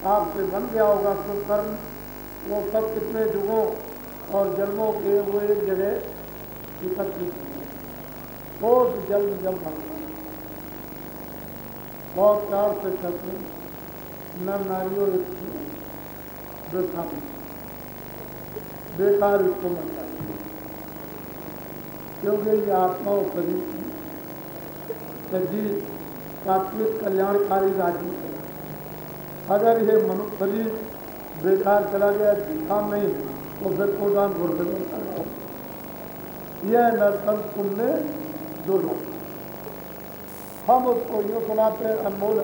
आपसे बन गया होगा कुकर्म, वो सब कितने युगों और जन्मों के वो एक जगह एकत्रित हुए। बहुत जन्म जब बनता है, बहुत प्यार से कहते हैं नर नारियों इसमें वृथा में बेकार इसको मत चाहिए, क्योंकि ये आत्मा और शरीर की सजीव सात्विक कल्याणकारी राज्य है। अगर ये मनुष्य शरीर बेकार चला गया, काम नहीं, तो फिर कोदान घुड़ते रहो। यह नरतन तुमने दुर्लभ, हम उसको यूँ सुनाते हैं अनमोल।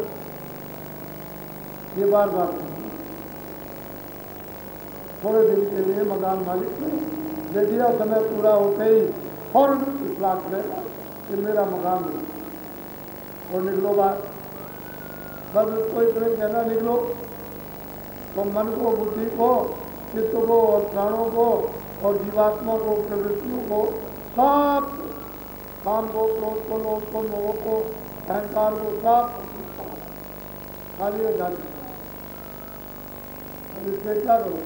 ये बार बार थोड़े दिन के लिए मकान मालिक ने दे दिया, समय पूरा होते ही फौरन इतला करेगा कि मेरा मकान नहीं, और निकलो बाहर। बस उसको इतने कहना निकलो, तो मन को, बुद्धि को, चित्त को और प्राणों को और जीवात्मा को, प्रवृत्तियों को, सब काम को, क्रोध को, लोभ को, मोह को, अहंकार को, सब खाली हो जाती है। अब इससे क्या करो?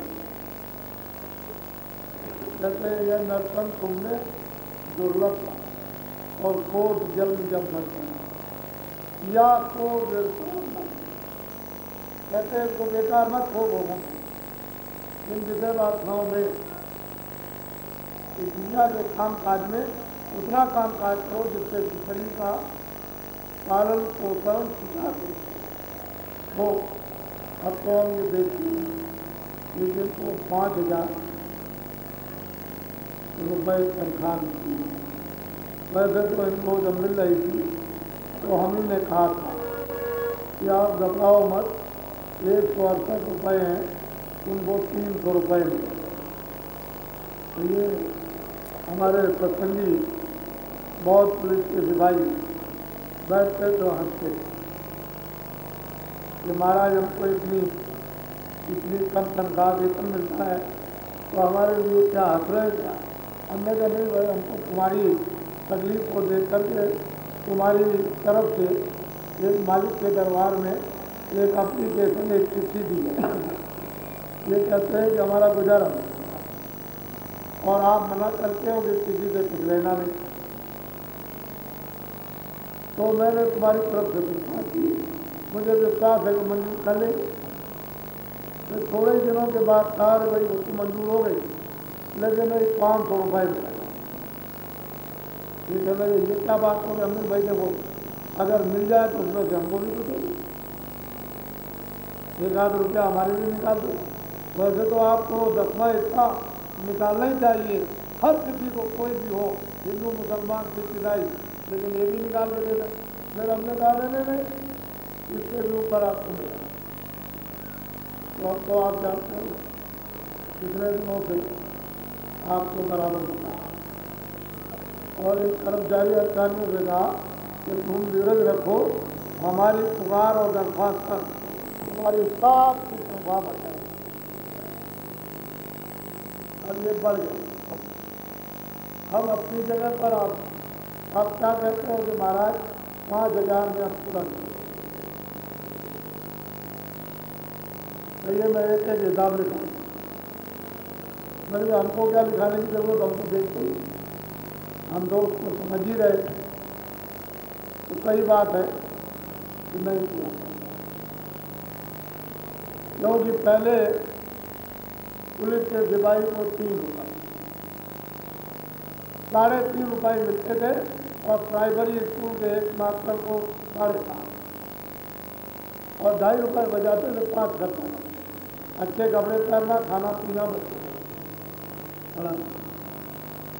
कहते हैं यह नरतन तुमने दुर्लभ था, और कोट जन्म जब भरता या को कहते हैं इसको बेकार मत हो इन विषय वासनाओं में। इस दुनिया के काम काज में उतना काम काज करो जिससे शरीर का पालन पोषण सुधार हो। अब तो हम ये देखते हैं लेकिन तो 5,000 रुपये तनख्वाह मिलती है। वैसे तो इनको जब मिल रही थी तो हम ही ने कहा था कि आप घबराओ मत, 168 रुपये हैं, उनको 300 रुपये मिले। तो ये हमारे सत्संगी बहुत पुलिस के सिपाही बैठते तो हंसते कि महाराज हमको इतनी कम तनख्वाह वेतन मिलता है तो हमारे लिए क्या हंस रहे क्या? हमने कहा नहीं भाई, हमको तुम्हारी तकलीफ को देख करके तुम्हारी तरफ से एक मालिक के दरबार में एक एप्लीकेशन, एक चिट्ठी दी है। ये कहते हैं कि हमारा गुजारा और आप मना करते हो कि किसी से कुछ लेना नहीं, तो मैंने तुम्हारी तरफ से विश्वास की, मुझे विश्वास है कि मंजूर कर लेंगे। फिर थोड़े दिनों के बाद कहा भाई वो तो मंजूर हो गई, लेकिन 500 रुपये मिलेगा। ठीक है मेरे, ये क्या बात हो गई? हमने भाई देखो अगर मिल जाए तो उसमें से हमको भी कुछ 1 आध रुपया हमारे लिए निकाल दो। वैसे तो आपको 10वां हिस्सा निकालना ही चाहिए, हर किसी को, कोई भी हो, हिंदू मुसलमान सिख ईसाई, लेकिन ये भी निकाल के दे दें। फिर हमने कहा नहीं, इससे भी ऊपर आपको मिला। तो आप जानते हो कितने दिनों से आपको बराबर बता, और एक कर्मचारी अधिकारियों से कहा कि तुम धीरज रखो, हमारी पुकार और दरख्वास्त कर तुम्हारी साफ की तनख्वाह बढ़ जाएगी। अब ये बढ़ गए। हम अपनी जगह पर आप क्या कहते हो कि महाराज 5,000 में अब तुरंत, ये मैं एक हिसाब लिखा, मैंने हमको क्या लिखाने की जरूरत, हमको देखते ही हम तो उसको समझ ही रहे। तो सही बात है कि नहीं किया, क्योंकि पहले पुलिस के सिपाही को 3 रुपये, 3.5 रुपये मिलते थे, और प्राइमरी स्कूल के एक मास्टर को 7.5, और 2.5 रुपये बजाते थे 5 घंटे। अच्छे कपड़े पहनना, खाना पीना बचते,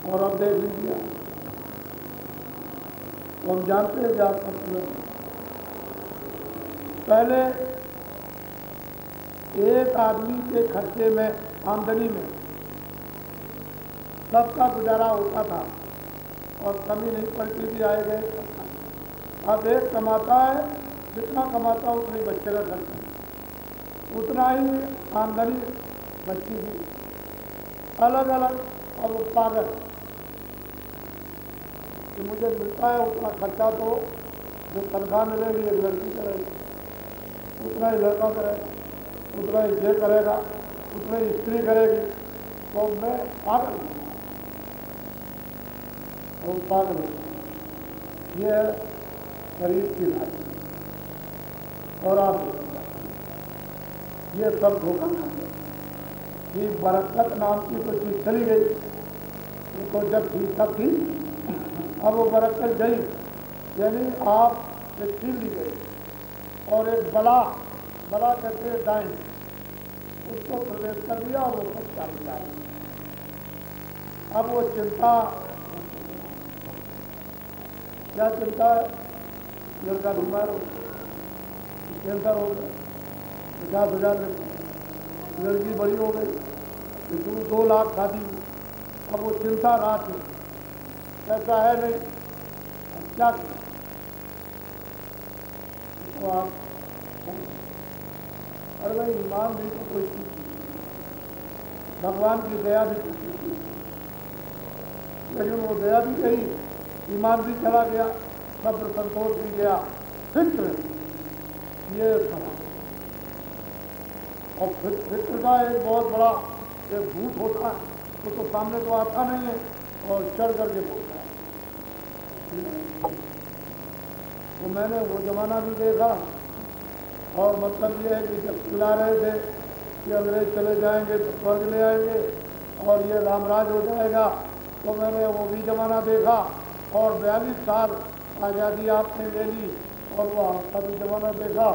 और अब देख लीजिए, तो हम जानते हैं कि आपका पहले एक आदमी के खर्चे में, आमदनी में सबका गुजारा होता था और कमी नहीं पड़ती थी, आए गए। अब एक कमाता है, जितना कमाता उतनी बच्चे का खर्चा, उतना ही आमदनी बच्ची की, अलग अलग। और वो पागल कि मुझे मिलता है उतना खर्चा, तो जो तनख्वाह मिलेगी एक लड़की करेगी, उतना ही लड़का करेगा। उतना ही ये करेगा, उतना ही स्त्री करेगी, तो मैं पागल हूँ। और पागल हूँ, ये है शरीर की राशि। और आप ये सब धोखा खाते कि बरकत नाम की तो चीज चली गई, तो जब ठीक तक थी, अब वो बरकत गई, यानी आप से छीन ली गई। और एक बला कहते हैं डाइन, उसको प्रवेश कर दिया और वो सब चाल दिया। अब वो चिंता, क्या चिंता है? लड़का बीमार हो, कैंसर हो गया, 50,000 में, लड़की बड़ी हो गई, इसमें 2 लाख शादी। अब वो चिंता रात है, ऐसा है नहीं, अब क्या करें? तो आप अरे भाई, ईमान भी तो कोई चीज, भगवान की दया भी तो चीज, लेकिन वो दया भी गई, ईमान भी चला गया, सब्र संतोष भी गया, फिक्र ये सवाल। और फिक्र का एक बहुत बड़ा एक भूत होता है, वो तो सामने तो आता नहीं है और चढ़ करके बोलता है। तो मैंने वो जमाना भी देखा, और मतलब ये है कि जब चिल्ला रहे थे कि अंग्रेज चले जाएंगे तो स्वर्ग ले आएंगे और ये रामराज हो जाएगा, तो मैंने वो भी जमाना देखा। और 42 साल आज़ादी आपने ले ली और वो आपका भी जमाना देखा।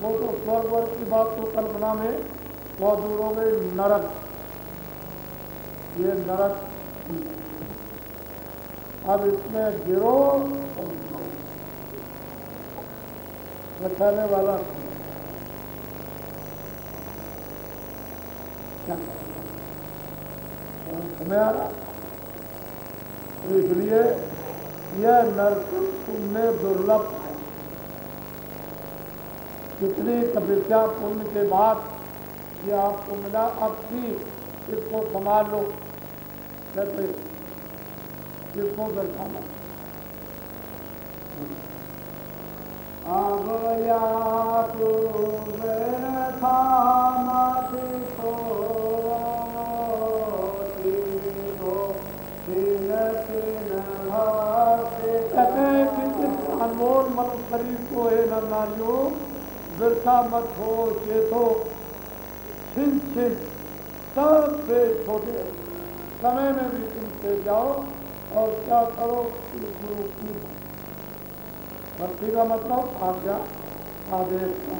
वो तो स्वर्ग वर्ग की बात तो कल्पना में बहुत दूर हो गई। नरक, ये नरक, अब इसमें गिरो बचाने वाला क्या हमें आ रहा। तो इसलिए यह नरक में दुर्लभ है। कितनी तपस्या पुण्य के बाद ये आपको मिला, अब भी इसको संभाल लो, कहते इसको दर्शाना। अब या तो अनमोल मनुष्य शरीर को है नर नारियों, वृथा मत हो चेतो, छिन छिन सबसे छोटे समय में भी तुम से जाओ और क्या करो, गुरु की भक्ति का मतलब आज्ञा आदेश का।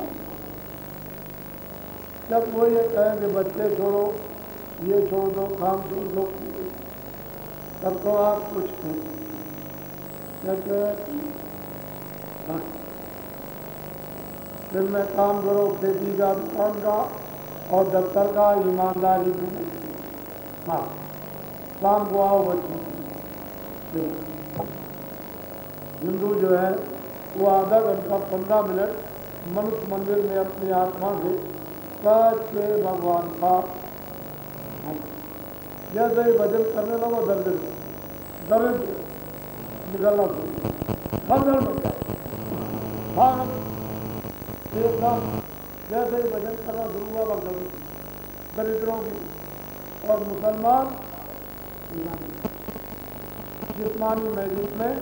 जब वो ये कहें कि बच्चे छोड़ो, ये छोड़ दो, काम छोड़ दो, तब तो आप कुछ नहीं कहते। दिन में काम करो, खेती का, दुकान का और दफ्तर का, ईमानदारी में। हाँ, शाम को आओ बच्चों। हिंदू जो है वो आधा घंटा 15 मिनट मनुष्य मंदिर में अपनी आत्मा से सच्चे भगवान का जैसे ही भजन करने लगो, दर्द निकलना चाहिए, भगल बन जाए, एकदम जैसे ही भजन करना शुरू हुआ, भगल दरिद्रों की। और मुसलमान जिस्मानी महजूद में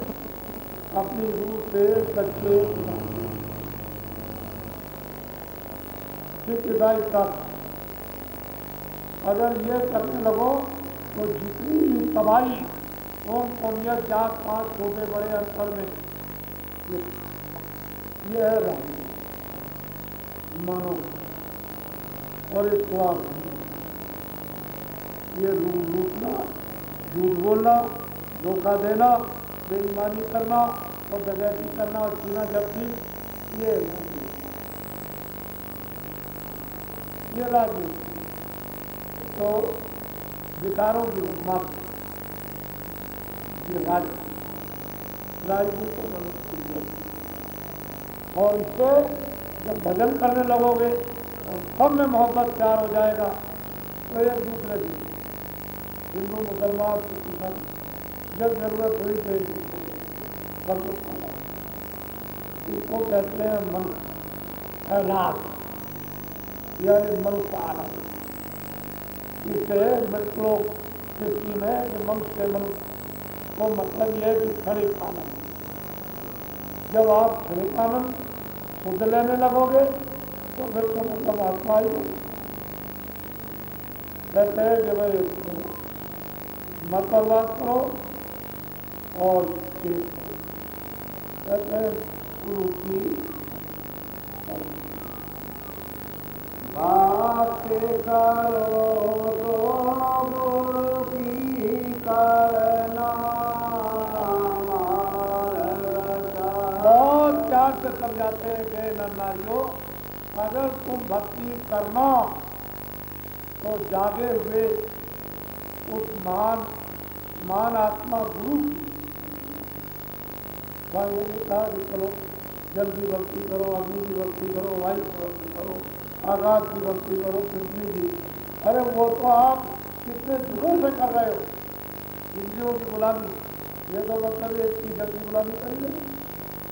अपनी रूह से सच्चे सिख ईसाई प्राप्त। अगर ये करने लगो तो जितनी भी तबाही कौन कौमियत जात पात छोटे बड़े अंतर में ये है राम मानो। और इसको आप ये लूटना, झूठ बोलना, धोखा देना, बेईमानी करना और डकैती करना और छीना झपटी, ये राजनीति तो विकारों की मात्र राजनीति को मनुष्य। और इससे जब भजन करने लगोगे और सब में मोहब्बत प्यार हो जाएगा तो एक दूसरे की हिंदू मुसलमान जब जरूरत हुई तो सब इसको कहते हैं मन राग। यानी मनुष्य आनंद। इससे मृतलोक सृष्टि में कि मनुष्य मनुष्य को मतलब यह है कि क्षणिक आनंद। जब आप क्षणिक आनंद शुद्ध लेने लगोगे तो फिर तो मतलब आत्मा ही हो। कहते हैं कि भाई मत बर्बाद करो और चेत करो। कहते हैं गुरु की बातें करो तो गुरु की करना। बहुत प्यार से समझाते हैं कि नारियों, अगर तुम भक्ति करना तो जागे हुए उस महान आत्मा गुरु की भाई ये कहा कि चलो जल की भक्ति करो, अग्नि की भक्ति करो, वायु की भक्ति करो, आकाश की भक्ति करो, पृथ्वी की। अरे वो तो आप कितने जुनून से कर रहे हो, इंद्रियों की गुलामी। ये तो मतलब एक की जल की गुलामी कर ही रहे हो,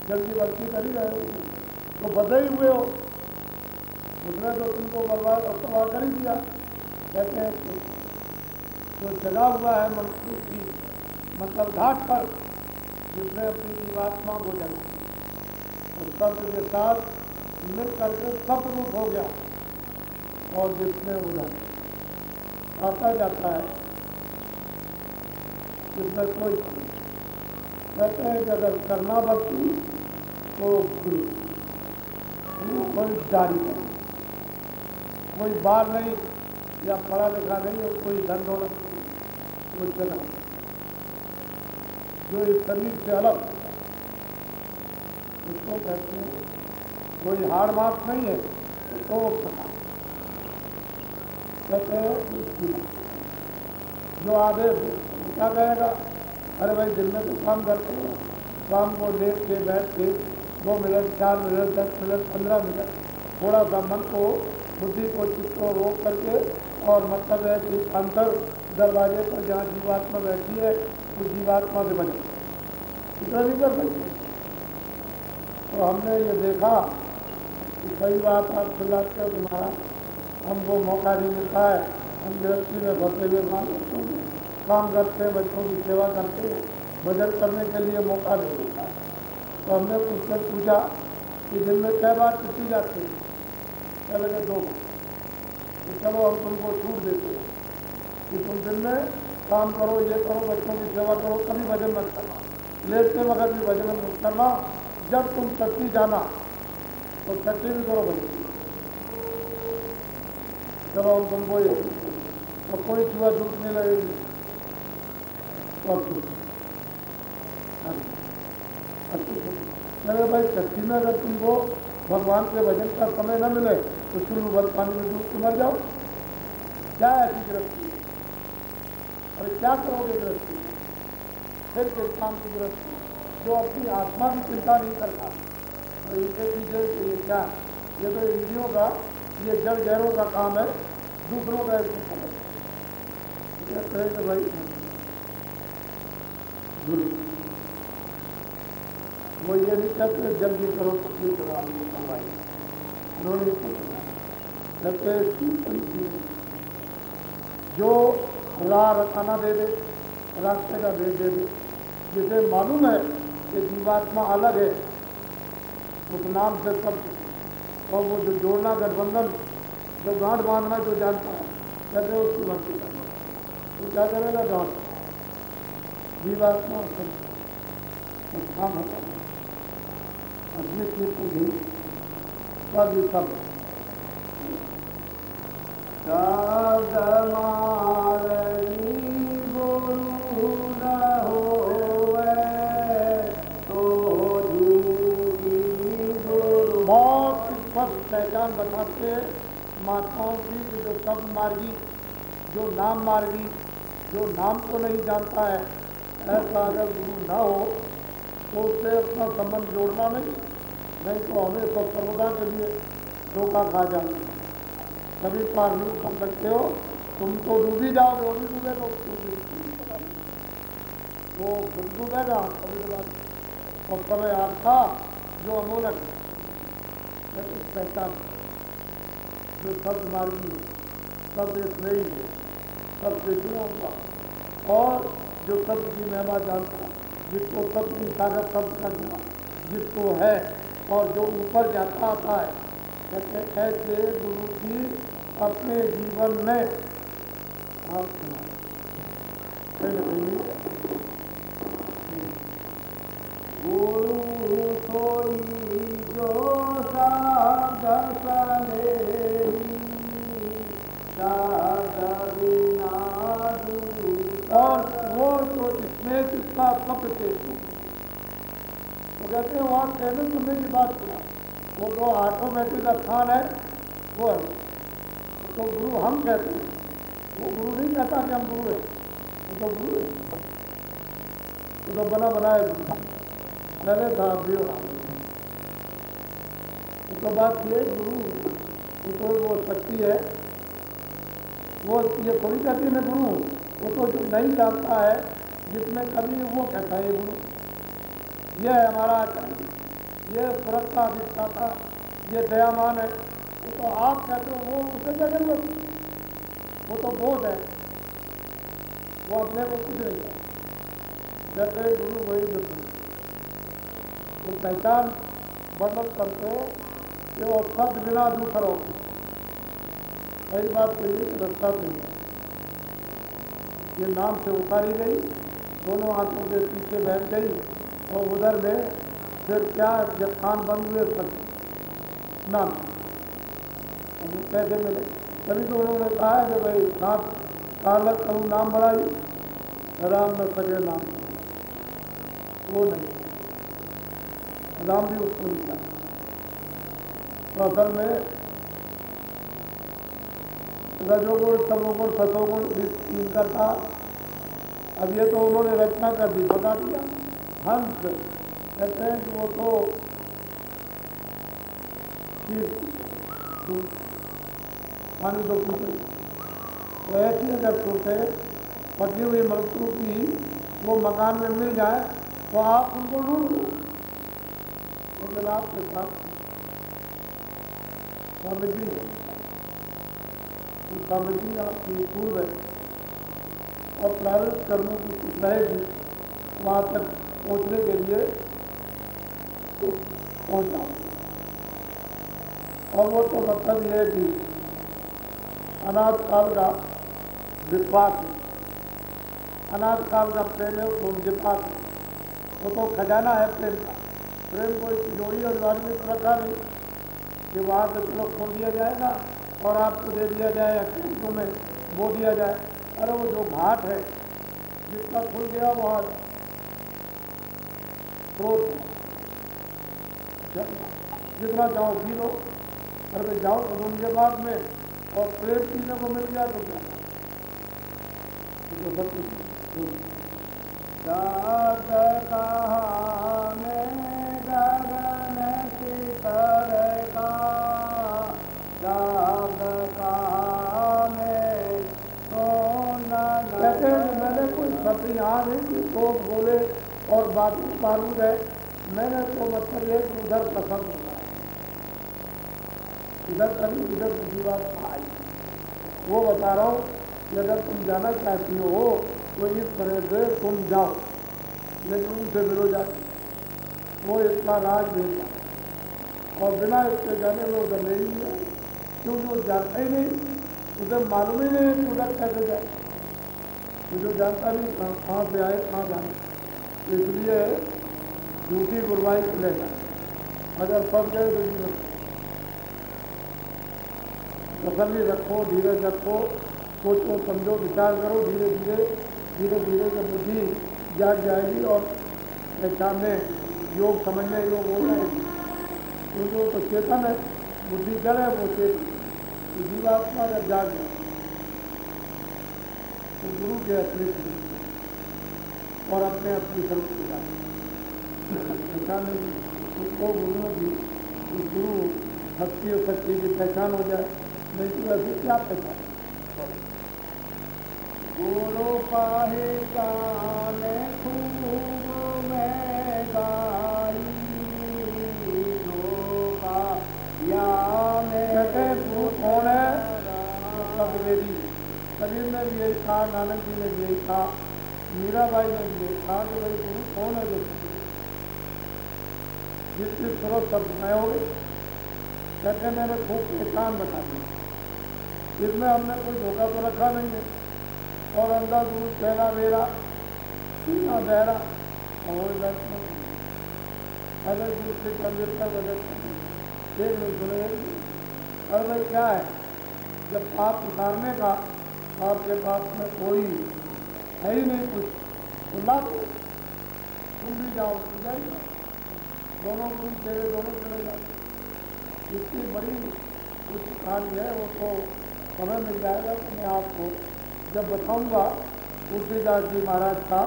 जल की भक्ति कर ही रहे हो, तो बधे ही हुए हो। उसने तो तुमको बर्बाद और तबाह कर ही दिया। कहते हैं जो जगा हुआ है मनुष्य की मतलब घाट पर, जिसने अपनी जीवात्मा को जगा और शब्द के साथ मिल करके शब्द रूप हो गया, और जिसने उधर आता जाता है जिसमें कोई कहते हैं कि अगर करना भक्ति तो गुरु कोई जारी नहीं, कोई बाल नहीं या पढ़ा लिखा नहीं और कोई धन दौलत नहीं, कोई जगह जो इस शरीर से अलग उसको कहते हैं। कोई हाड़ मास नहीं है तो सका कहते हैं उसकी जो आदेश क्या कहेगा। अरे भाई दिन में तो काम करते हो, शाम को लेट के बैठ के 2 मिनट 4 मिनट 10 मिनट 15 मिनट थोड़ा सा मन को बुद्धि को चित्त को रोक करके, और मतलब है कि अंतर दरवाजे पर जहाँ जीवात्मा बैठी है उस जीवात्मा से बने, इतना नहीं कर सकते। तो हमने ये देखा कि कई बात आप चिल्लाते हो तुम्हारा हमको मौका नहीं मिलता है, हम गृहस्थी में फंसे हुए काम करते हैं, बच्चों की सेवा करते हैं, भजन करने के लिए मौका नहीं मिलता है। तो हमने उससे पूछा कि दिन में कै बार छुट्टी जाती है? क्या लगे 2 बार। तो चलो हम तुमको छूट देते हैं कि तुम दिन में काम करो, ये करो, बच्चों की सेवा करो, कभी भजन मत करना, लेटते वक्त भी भजन मत करना। जब तुम सच्ची जाना तो सच्ची भी करो भजन। चलो हम तुमको ये और कोई चूहा झूठ नहीं लगेगी। अरे भाई सच्ची में अगर तुमको भगवान के भजन का समय न मिले तो शुरू भर पानी में डूब के मर जाओ। क्या ऐसी गृहस्थी? अरे क्या करोगे गृहस्थी? फिर किस काम की गृहस्थी जो अपनी आत्मा की चिंता नहीं करता। और इनके पीछे ये क्या, ये तो इंद्रियों का, ये जड़ गहरों का काम है, दूसरों का इसको समझ कहते हैं कि भाई गुरु वो ये नहीं कहते जल्दी करो तो क्यों करो भाई, उन्होंने कहते जो राह रखाना दे दे, रास्ते का दे दे, जिसे मालूम है कि जीवात्मा अलग है उस नाम से सब, और वो जो जोड़ना गठबंधन जो गांठ बांधना जो जानता है कहते हैं उसकी भक्ति करना। तो क्या करेगा गांठ जीवात्मा सब काम होता है, अपनी चीज को भी सब पहचान बताते माताओं की कि जो सब मार्गी, जो नाम मार्गी, जो नाम को नहीं जानता है, ऐसा अगर गुरु ना हो तो उससे अपना संबंध जोड़ना नहीं तो हमें तो सर्वदा के लिए धोखा खा जाना। कभी पार नहीं कर सकते हो, तुम तो डूबी जाओगे, वो भी डूबेगा, वो खुद डूबेगा कभी कभार। और समय आपका जो अमूलक है पहचान जो शब्द मार्गी है, शब्द स्नेही है, सबसे जुड़ा हुआ, और जो शब्द की महिमा जानता है, जिसको शब्द की ताकत शब्द का ज्ञान जिसको है, और जो ऊपर जाता आता है, कहते ऐसे गुरु की अपने जीवन में आप सुना गुरु सोई जो और वो जो इसमें जिसका शब्द थे तो कहते हैं वहाँ कहने सुनने की बात किया, वो तो ऑटोमेटिक स्थान है वो है, तो गुरु हम कहते हैं, वो गुरु नहीं कहता कि हम गुरु हैं, वो तो गुरु है, वो तो बना बनाए गुरु पहले था भी तो बात ये गुरु तो वो शक्ति है, वो ये थोड़ी कहती मैं गुरु हूँ, वो तो जो नहीं जानता है जिसमें कभी वो कहता है गुरु, ये है हमारा आचार्य, ये सुरक्षा अधिष्ठाता, ये दयामान है, वो तो आप कहते हो वो उसे क्या जरूरत, वो तो बोध है, वो अपने को कुछ नहीं कहता, कहते गुरु वही जो वो पहचान वर्णन करते कि वो शब्द बिना दूसरा हो, वही बात तो ये रस्ता नहीं, ये नाम से उतारी गई, दोनों आंखों के पीछे बैठ गई, और उधर में फिर क्या जब खान बंद हुए सब नाम अब कैसे मिले, तभी तो उन्होंने कहा है कि भाई नाम कारलक करूँ नाम बढ़ाई, राम न सके नाम, वो नहीं, राम भी उसको नहीं था, तो असल में रजोगुण तमोगुण सतोगुण तीन का था, अब ये तो उन्होंने रचना कर दी, बता दिया। हंस कहते हैं कि वो तो पानी तो पीते, तो ऐसी अगर सोचे पकी हुई मृत्यु की वो मकान में मिल जाए तो आप उनको ढूंढ लो, लेकिन आपके साथ सामग्री है, सामग्री आपकी पूर्व है और प्रारंभिक कर्मों की कुछ रहेगी, वहाँ तक पहुँचने के लिए तो पहुँचा, और वो तो मतलब ये है कि अनाथ काल का विश्वास है, अनाथ काल का प्रेम है, वो उनके पास है, वो तो खजाना है प्रेम का, प्रेम कोई तिजोरी और दीवार में तो रखा नहीं कि वहाँ से चलो खोल दिया जाएगा और आपको दे दिया जाए या कैंपों में बो दिया जाए, अरे वो जो घाट है जितना खुल गया वहाँ स्रोत जितना चाहो पी लो, अरे जाओ तो उनके बाद में और प्रेम पीने को मिल गया तो क्या, तो सब कुछ कहते हैं कि मैंने कोई शब्द यहाँ नहीं कि तो बोले और बाकी बारूद है, मैंने तो मतलब ये कि उधर पसंद होता है, इधर कभी इधर दूसरी बात आई, वो बता रहा हूँ कि अगर तुम जाना चाहती हो तो इस तरह से तुम जाओ, लेकिन उनसे मिलो जाके, वो इसका राज देता और बिना इसके जाने में उधर ले ही जाए, क्योंकि वो जानता ही नहीं, उधर मालूम ही नहीं कि उधर कैसे जाए, जो जानता नहीं कहाँ से आए कहाँ जाए, इसलिए झूठी गुरबाई ले जाए, अगर फंस गए तो जीवन तसल्ली रखो, धीरज रखो, सोचो समझो विचार करो, धीरे धीरे जब बुद्धि जाग जाएगी और पहचानने योग समझने योग हो जाएगी, क्योंकि वो तो चेतन है, बुद्धि जड़ है, वो चेतन जीवात्मा जब जाग जाए तो गुरु के अतिरिक्त और अपने अपनी स्वरूप की बात पहचाने उसको गुरुओं की उस गुरु भक्ति और शक्ति की पहचान हो जाए, नहीं तो ऐसे क्या पहचान गुरु पाहे गाने खूब में गाई जो का या में गुरु कौन है, शब्द वेदी। कबीर ने भी यही कहा, नानक जी ने भी यही कहा, मीराबाई ने भी यही कहा कि भाई गुरु कौन है जो जिसकी सूरत सब बनाओगे। कहते मैंने खूब पहचान बता दी, इसमें हमने कोई धोखा तो रखा नहीं है। और अंधा दूध पहला बेरा सीना बहरा और अगर दूसरे कबीर का बजट एक लोग सुने। अरे भाई क्या है, जब पाप उतारने का आपके पास में कोई है ही नहीं कुछ, तो ला दो, तुम भी जाओ तो जाएगा, दोनों गुरु तेरे दोनों चले जाओ। इसकी बड़ी कुछ कहानी है, वो तो समय मिल जाएगा तो मैं आपको जब बताऊंगा। तुलसीदास जी महाराज का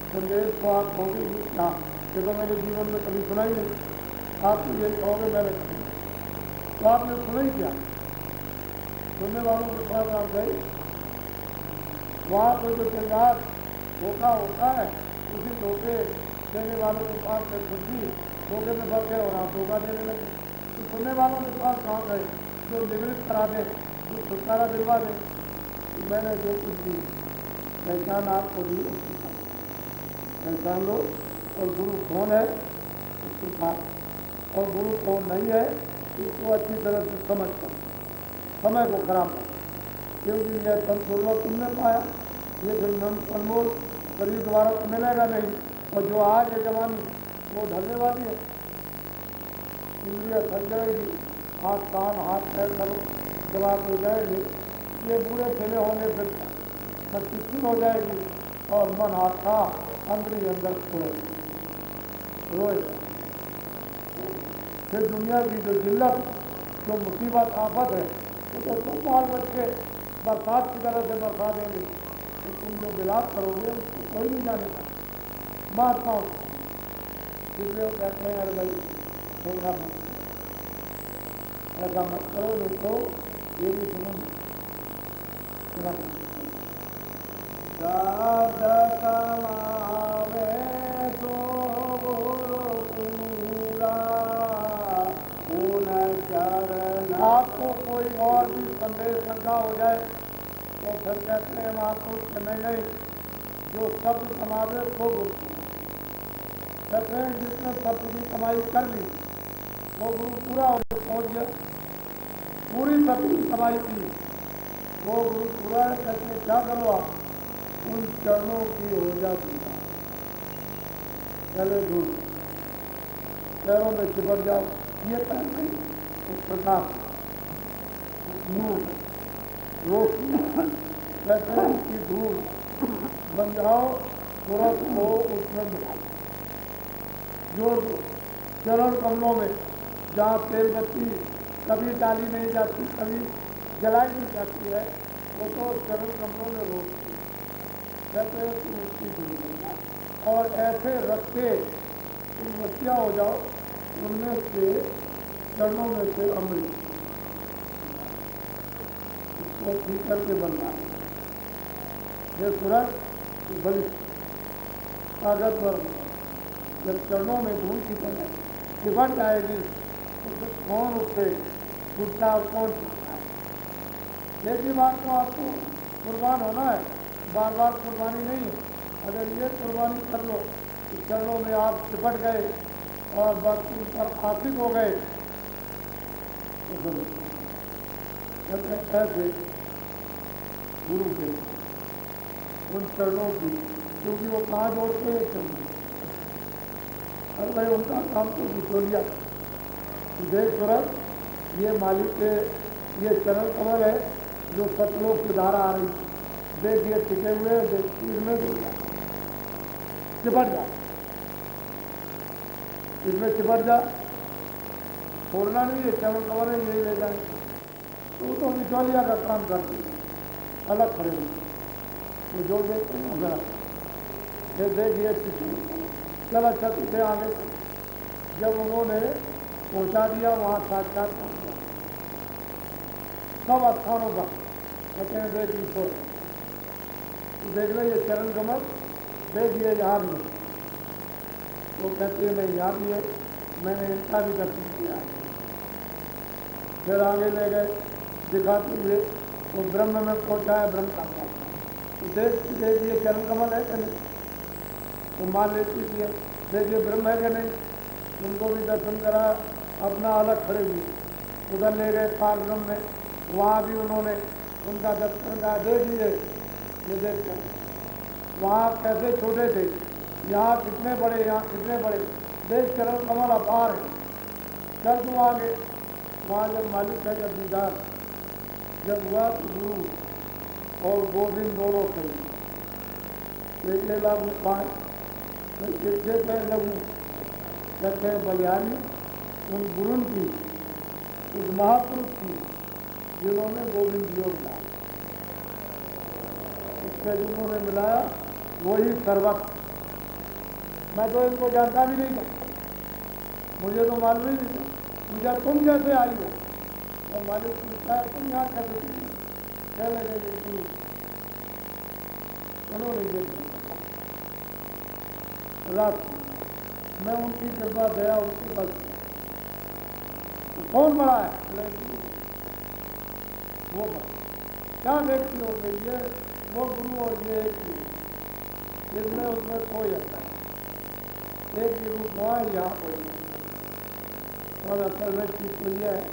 संदेश को आप कहोगे क्या, ये तो मेरे जीवन में कभी सुना ही नहीं। आप तो ये कहोगे मैंने कभी, तो आपने सुना ही क्या। सुनने वालों के पास आप गए, वहाँ पर जो श्रृंगार धोखा होता है, उसी धोखे देने वालों के पास में खुद भी धोखे में फंस गए और आप धोखा देने लगे। तो सुनने वालों के पास कहाँ गए जो निवृत्त करा दे, जो छुटकारा दिलवा दे। मैंने जो कुछ दी पहचान आपको दी, उसकी पहचान लो। और गुरु कौन है उसके पास, और गुरु कौन नहीं है इसको अच्छी तरह से समझ कर समय को खराब कर, क्योंकि यह संतुलन तुमने पाया, ये फिर अनमोल शरीर द्वारा तो मिलेगा नहीं। और जो आज है जवानी वो ढलने वाली है, इंद्रिया थक जाएगी, हाथ कान हाथ पैर करो जवाब हो जाएंगे, ये बूढ़े ठेले होंगे, फिर शक्ति क्षीण हो जाएगी और मन हाथ का अंदर ही अंदर खुले रोए। फिर दुनिया की जो जिल्लत, जो मुसीबत आफत है, तो तुम बाल बच्चे बरसात की तरह से बरसा देंगे, तो तुम जो विलाप करोगे उसको कोई नहीं जानेगा। महात्माओं इसलिए वो कहते हैं, अरे भाई थोड़ा मत ऐसा मत करो, नहीं तो ये भी सुनो आपको कोई और भी संदेह शंका हो जाए तो फिर कहते हैं महापुरुष के नहीं, जो शब्द कमावे वो गुरु। कहते हैं जिसने शब्द की कमाई कर ली वो गुरु पूरा पहुँच गया, पूरी शब्द की कमाई की वो गुरु पूरा है। कहते हैं क्या करो आप, उन चरणों की हो जाती है, चले दूर पैरों में चिपक जाओ। ये पैर नहीं, उस प्रकार नूर रोशनी कहते हैं उसकी धूल बन जाओ, तुरंत को उसमें मिला जो चरण कमलों में जहाँ तेल बत्ती कभी डाली नहीं जाती, कभी जलाई नहीं जाती है, वो तो चरण कमलों में रोकती कहते हैं तुम उसकी धूल बन जाओ। और ऐसे रखते तुम बच्चियाँ हो जाओ, उनमें से चरणों में से अमृत उसको पी करके बनना है। ये सूरज बड़ी ताकतवर जब चरणों में धूल की तरह चिपट जाएगी तो फिर कौन उससे छूटता और कौन छूटता है। एक ही बात को आपको कुर्बान होना है, बार बार कुर्बानी नहीं है। अगर ये कुर्बानी कर लो कि चरणों में आप चिपट गए और बस उन पर आशिक हो गए तो ऐसे गुरु के उन चरणों की, क्योंकि वो कहाँ जोड़ते हैं चरणों। अरे भाई उनका काम तो बिचौलिया देख सूरज, ये मालिक के ये चरण कमल है जो सतलोक की धारा आ रही, देख ये टिके हुए देख तीर में जुड़ जा, चिपट जा, इसमें चिपट जा, छोड़ना नहीं है। चरण कमल है, यही ले जाए तो बिचौलिया का काम करती है, अलग खड़े तो जो देखते हैं जरा देखिए चल अच्छा तुझे आगे। जब उन्होंने पहुंचा दिया वहाँ साक्षात पहुँच गया सब स्थानों का, कहते हैं देख ईश्वर तो देख ले ये चरण कमल, देखिए यहाँ भी वो कहते हैं नहीं यहाँ भी है, मैंने इनका भी दर्शन किया है। फिर आगे ले गए दिखाते हुए वो ब्रह्म में पहुंचा है, ब्रह्म का पहुंचा। तो देखिए चरण कमल है कि नहीं, तो मान लेती थी देखिए ब्रह्म है कि नहीं, उनको भी दर्शन करा, अपना अलग खड़े हुए, उधर ले गए पार ब्रह्म में, वहाँ भी उन्होंने उनका दर्शन कहा, देख लीजिए ये देख कर वहाँ कैसे छोटे थे, यहाँ कितने बड़े, यहाँ कितने बड़े, देख चरण कमल अपार है, चल तू आगे। वहाँ जब मालिक है जब दीदार जब हुआ तो गुरु और गोविंद दोनों थे, एक लागू पाँच चिट्ठे पे लगू कहते हैं बलिहारी उन गुरुन की, उस महापुरुष की जिन्होंने गोविंद जी को मिलाया, उससे जिन्होंने मिलाया वही सर्वत्र। मैं तो इनको जानता भी नहीं था, मुझे तो मालूम ही नहीं था, मुझे तुम कैसे आई हो, और मालिक पूछता है तुम यहाँ कैसे थी, कह लगे गुरु उन्होंने ये रात मैं उनकी कृपा दया उनके पास, कौन बड़ा है वो बड़ा, क्या देखती हो गई ये वो गुरु और ये एक ही, इसमें उसमें कोई आता है, एक ही रूप हुआ है, यहाँ कोई नहीं। और असल में चीज तो ये है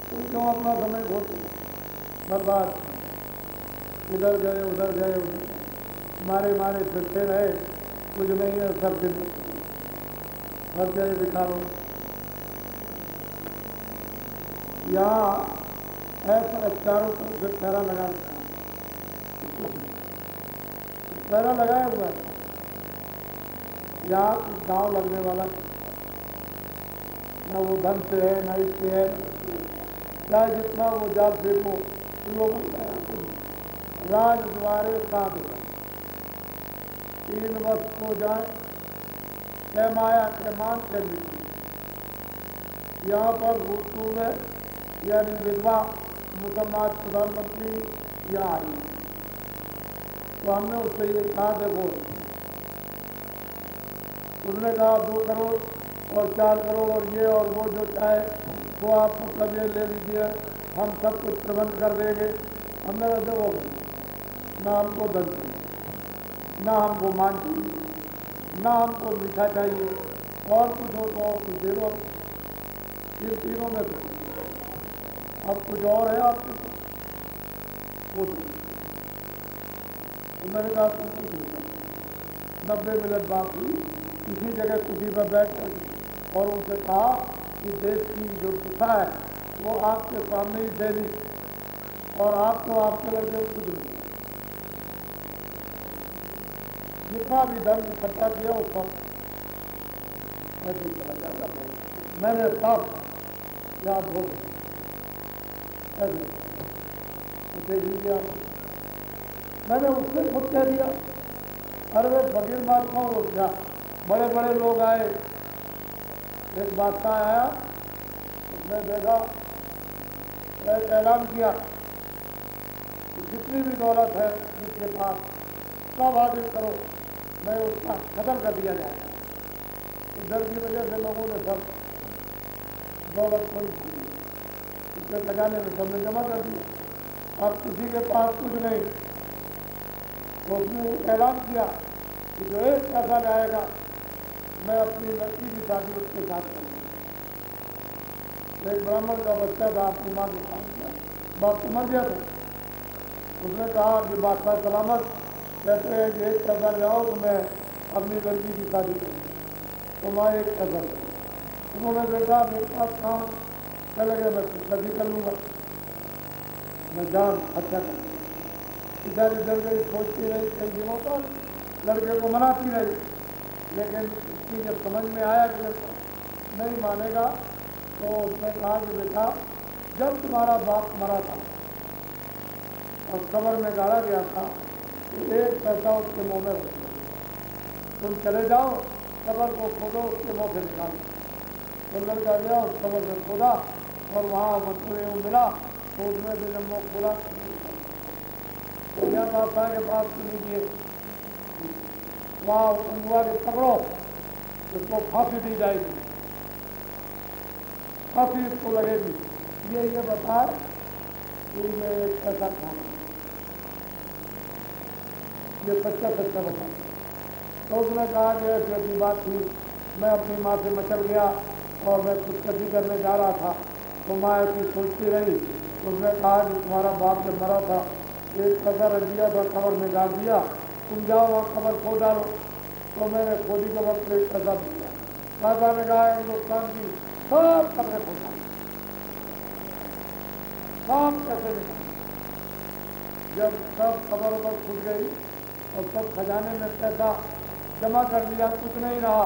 तुम क्यों अपना समय खोते बर्बाद, इधर गए उधर गए उधर मारे मारे फिरते रहे, कुछ नहीं है सब दिन हर जगह बिठारो। यहाँ ऐसा चारों तरफ पैरा लगा पैरा लगाया हुआ है, यहाँ गाँव लगने वाला न वो धन से है न इससे है, चाहे जितना वो जाल फेंको लोग राज द्वारे साध 3 वर्ष हो जाए है माया के मान के मिट्टी। यहाँ पर भूतपूर्व है यानी विधवा मुसलमान प्रधानमंत्री यहाँ आई, तो हमने उससे ये कहा देखो, उसने कहा 2 करोड़ और 4 करोड़ और ये और वो जो चाहे तो आप मतलब ये ले लीजिए, हम सब कुछ प्रबंध कर देंगे। हमने कहा देखो ना हमको धन चाहिए, ना हमको मान चाहिए, ना हमको मीठा चाहिए, और कुछ हो तो और कुछ दे दो, इन तीनों में तो अब कुछ और है आपके वो तो मैंने कहा तुम कुछ नहीं। 90 मिनट बात हुई, इसी जगह कुर्सी पर बैठ कर और उनसे कहा कि देश की जो दिशा है वो आपके सामने ही दैनिक, और आपको आपके लड़के कुछ नहीं, जितना भी धन इकट्ठा किया वो सब ऐसे चला जाएगा। मैंने सब याद हो ऐसे देख लीजिए आप, मैंने उससे खुद कह दिया अरे वे फकीर माल कौन हो गया, बड़े बड़े लोग आए, एक बादशाह आया, उसने देखा एक ऐलान किया कि जितनी भी दौलत है जिसके पास सब हाजिर करो, मैं उसका खत्म कर दिया जाएगा। डर की वजह से लोगों ने सब दौलत को उसके खजाने में सबने जमा कर दिया, और किसी के पास कुछ नहीं, तो उसने ऐलान किया कि जो एक पैसा जाएगा मैं अपनी लड़की की शादी उसके साथ करूँगा। एक ब्राह्मण का बच्चा था, अपनी माँ को खा दिया, बाप तो मर गया था। उसने कहा कि बादशाह सलामत, कहते हैं कि एक पैसा जाओ तो मैं अपनी लड़की की शादी करूँगा, तो माँ एक पैसा दो। उन्होंने देखा मेरे पास काम चले गए, मैं शादी कर लूँगा, मैं जान अच्छा कर। बेचारी डर गई, सोचती रही कई दिनों तक, लड़के को मनाती रही, लेकिन उसकी जब समझ में आया कि नहीं मानेगा, तो उसने कहा कि बेटा जब तुम्हारा बाप मरा था और कब्र में गाड़ा गया था तो एक पैसा उसके मुँह में रख दो, तुम चले जाओ कब्र को खोदो, उसके मुँह से निकालो। तो लड़का गया उस कब्र में खोदा और वहाँ मतलब मिला, तो उसमें से जब मुँह खोला तो यह बादशाह के पास लीजिए, वहाँ हुआ कि पकड़ो, उसको फांसी दी जाएगी, फांसी इसको लगेगी। ये बता कि ये एक ऐसा खाना, ये सच्चा सच्चा बता। तो उसने कहा कि ऐसी ऐसी बात थी, मैं अपनी माँ से मचल गया और मैं खुदकशी करने जा रहा था, तो माँ ऐसी सोचती रही। उसने कहा कि तुम्हारा बाप जब मरा था एक पैसा रख दिया था, कबर में डाल दिया, तुम जाओ वहाँ कबर खो डालो। तो मैंने खोदी कबर पर एक पैसा दिया। दादा ने कहा हिंदुस्तान की सब कब्रें खो डाली, सब पैसे निकाले। जब सब खबर पर खुल गई और सब खजाने में पैसा जमा कर दिया, कुछ नहीं रहा,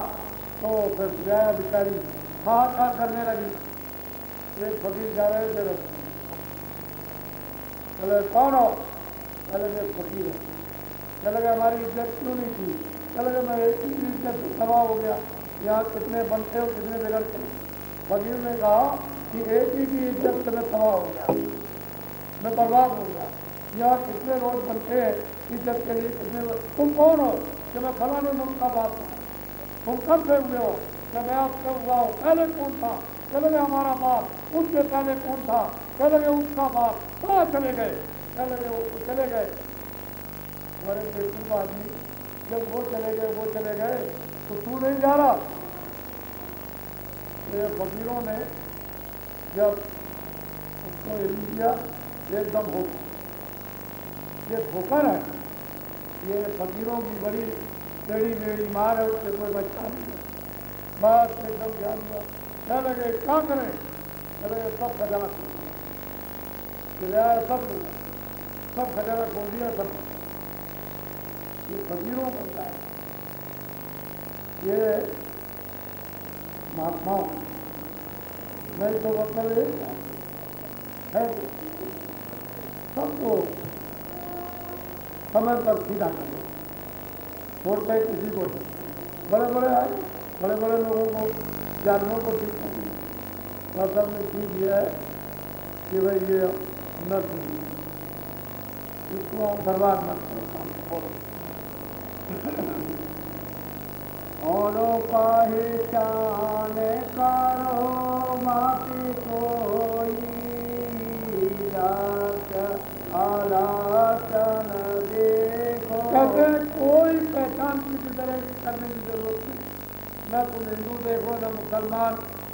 तो फिर जाया बेचारी हाहाकार करने लगी। एक फकीर जा रहे थे, चले कौन हो? चले गए फकीर है। चले गए हमारी इज्जत क्यों नहीं थी? चले गए मैं एक ही इज्जत से तबाह हो गया, यहाँ कितने बनते हो कितने बिगड़ते हो। फकीर ने कहा कि एक ही की इज्जत से मैं तबाह हो गया, मैं बर्बाद हो गया। यहाँ कितने रोज बनते हैं इज्जत के लिए, कितने तुम कौन हो? कि मैं फलाने मुल्क का बाप हूँ। तुम कब से हुए हो? कि मैं आपसे हुआ हूँ। पहले कौन था? चले गए हमारा बाप। उससे पहले कौन था? चले गए उसका बाप। कहाँ चले गए? चले गए वो चले गए। हमारे बेवकूफ आदमी, जब वो चले गए तो तू नहीं जा रहा? तो ये फकीरों ने जब उसको हिल दिया एकदम हो, ये ठोकर है, ये फकीरों की बड़ी टेढ़ी मेढ़ी मार है, उससे कोई बच्चा नहीं है। बस एकदम ध्यान हुआ, क्या लगे क्या करें? चले सब खजाना खोल दिया, सब खजाना खोल दिया सब। ये फकीरों का है, ये महात्माओं, नहीं तो मतलब है सबको समय पर सीधा करें, छोड़ते किसी को नहीं। बड़े बड़े आए, बड़े बड़े लोगों को, जानवरों को ठीक कर। असल में चीज ये है कि भाई ये न सुनिए, इसको हम बर्बाद न करो। और पहचान करो माटी कोई आलाचन देखो। कहते हैं कोई पहचान किसी तरह करने की जरूरत नहीं। न तुम हिंदू देखो, न मुसलमान,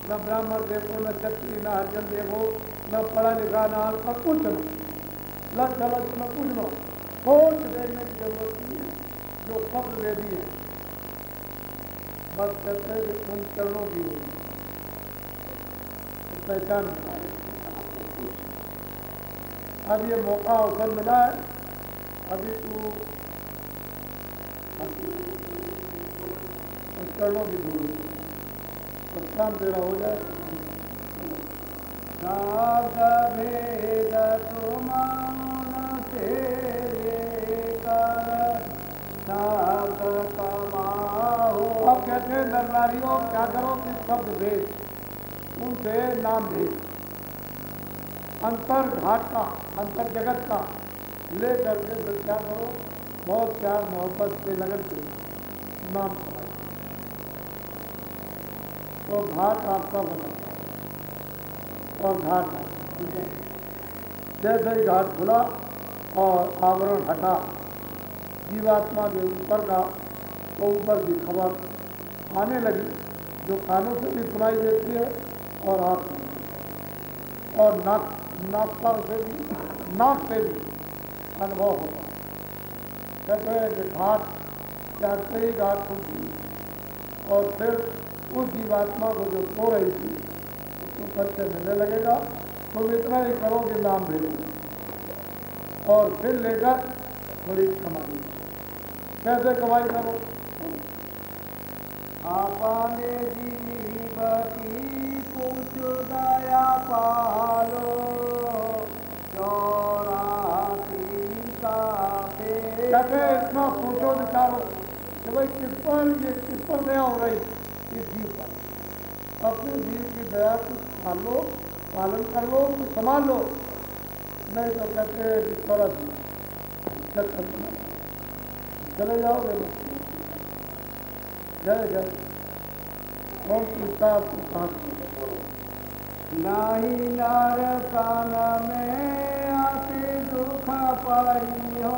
न ब्राह्मण देखो, न क्षत्रिय, न हरिजन देखो, न पढ़ा लिखा, न अल्पा, कुछ नहीं, लक्ष्य लक्ष्य में कुछ न, कुछ देखने की जरूरत नहीं है, जो सब वेदी है। बस कहते हैं कि उन चरणों की होगी तो पहचान बनाए। अब ये मौका अवसर मिला है, अभी तू चरणों की दूर और काम तेरा हो जाए। भेद तुमान से लेकर कमाओ। अब कहते हैं नर नारियों क्या करो कि शब्द भेद, उनसे नाम भेद, अंतर घाट का, अंतर जगत का ले करके फिर क्या करो, बहुत प्यार मोहब्बत से लगन से नाम कमाए, तो घाट आपका बनता है। और घाट जैसे ही घाट खुला और आवरण हटा जीवात्मा के ऊपर का, तो ऊपर की खबर आने लगी, जो कानों से भी सुनाई देती है और आँख से और नाक से भी अनुभव होता है। कहते हैं कि घाट चाहते ही घाट खुलती और फिर उस जीवात्मा को जो सो रही थी उसको सत्य मिलने लगेगा। तो इतना ही करो कि नाम भेजो और फिर लेकर थोड़ी कमाई। कैसे कमाई करो? अपने जीव की कुछ दया पालो, कहते इतना सोचो विचारो कि भाई किस पर दया हो रही, इस जीव पर। अपने जीव की दया को संभालो, पालन कर लो, संभाल लो, नहीं तो कहते हैं कि थोड़ा चक्कर बना चले जाओगे। जय जय कौन पूछता आपको कहाँ नहीं नार कान में सुख पाई हो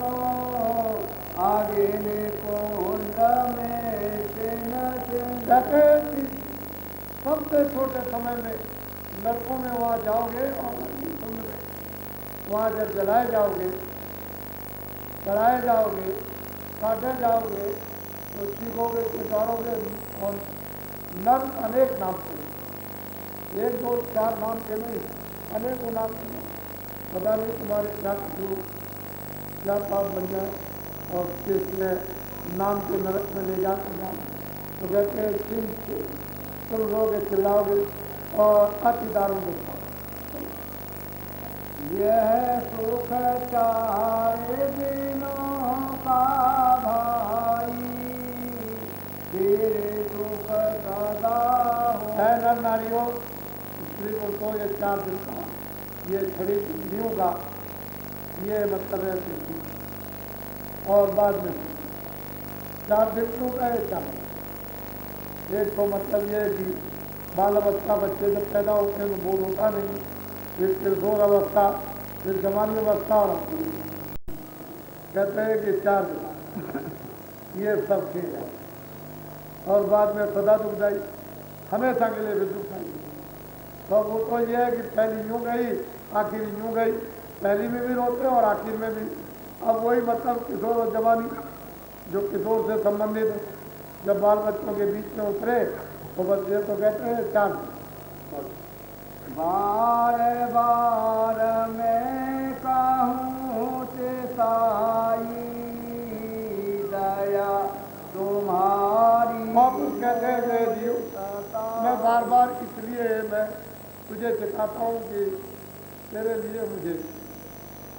आगे ने कुंड में कहते कि सबसे छोटे समय में नरकों में वहाँ जाओगे और कुंड में वहाँ जब जलाए जाओगे, चढ़ाए जाओगे, काटे जाओगे तो सीखोगे, चितारोगे और नर अनेक नाम के, 1 2 4 नाम के नहीं, अनेकों नाम के नहीं। पता नहीं तुम्हारे क्या कसूर, क्या पाप बन जाए और किसने नाम के नरक में ले जाते जाए। तो कहते हैं तुम रोगे, चिल्लाओगे और अति दारुण दुख। यह सुख चाहे दिनों का भाई तेरे दुख सदा है नर नारियों, स्त्री पुरुषों, ये 4 दिन का, ये शरीर इंद्रियों का ये मतलब है सृष्टि। और बाद में 4 दिन का है 4। एक तो मतलब ये है कि बाल अवस्था, बच्चे जब पैदा होते हैं तो बोध होता नहीं, फिर किशोर अवस्था, फिर जवानी अवस्था, और कहते हैं कि 4 दिन ये सब चीज है। और बाद में सदा दुखदाई, हमेशा के लिए भी दुखदाई। तो वो तो ये है कि पहली यूँ गई, आखिर यूँ गई, पहली में भी रोते और आखिर में भी। अब वही मतलब किशोर और जवानी जो किशोर से संबंधित है, जब बाल बच्चों के बीच में उतरे तो बस ये तो कहते हैं 4 दिन। बार बार मैं कहूँ ते साई दया तुम्हारी। महापुरुष कहते हैं जीव, मैं बार बार इसलिए मैं तुझे सिखाता हूँ कि तेरे लिए मुझे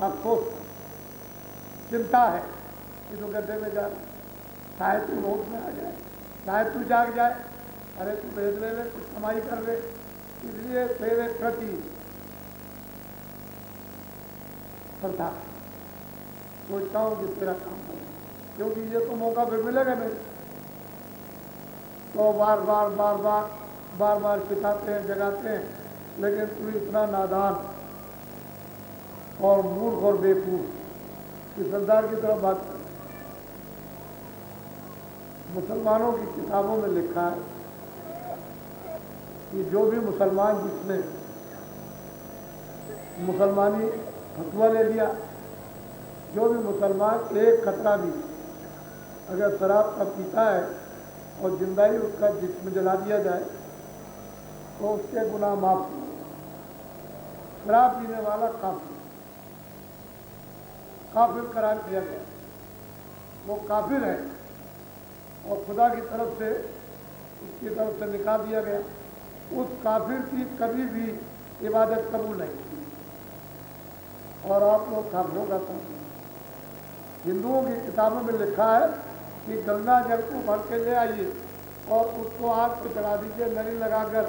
अफसोस, चिंता है कि तू गड्ढे में जा, चाहे तू होश में आ जाए, चाहे तू जाग जाए, अरे तू भेज ले, कुछ कमाई कर ले, इसलिए तेरे प्रति श्रद्धा सोचता हूँ कि तेरा काम करो, क्योंकि ये तो मौका फिर मिलेगा नहीं। तो बार बार बार बार बार बार सिखाते हैं, जगाते हैं, लेकिन तू इतना नादान और मूर्ख और बेवकूफ कि संसार की तरफ बात कर। मुसलमानों की किताबों में लिखा है कि जो भी मुसलमान जिसने मुसलमानी फतवा ले लिया, जो भी मुसलमान एक खतरा भी अगर शराब का पीता है और जिंदा ही उसका जिस्म जला दिया जाए तो उसके गुनाह माफ हो। शराब पीने वाला काफिर करार किया गया, वो काफिर है और खुदा की तरफ से उसकी तरफ से निकाल दिया गया। उस काफिर की कभी भी इबादत कबूल नहीं की। और आप लोग काफिरों का साथ, हिंदुओं की किताबों में लिखा है कि गंगा जल को भर के ले आइए और उसको आग पे चढ़ा दीजिए नली लगाकर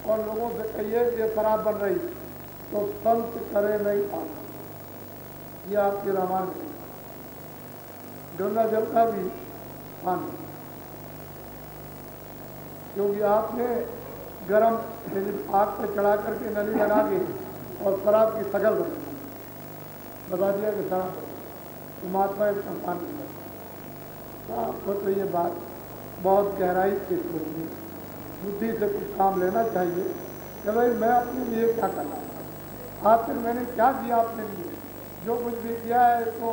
और लोगों से कहिए ये शराब बन रही, तो संत करे नहीं पाता। ये आपकी रामायण है। गंगा जल का भी पानी, क्योंकि आपने गरम आग पे चढ़ा करके नली लगा के और शराब की शकल बता दिया कि शराब तो महात्मा एक संतान की तो आपको तो ये बात बहुत गहराई से सोचनी, बुद्धि से कुछ काम लेना चाहिए कि भाई मैं अपने लिए क्या करना, आखिर मैंने क्या किया अपने लिए। जो कुछ भी किया है तो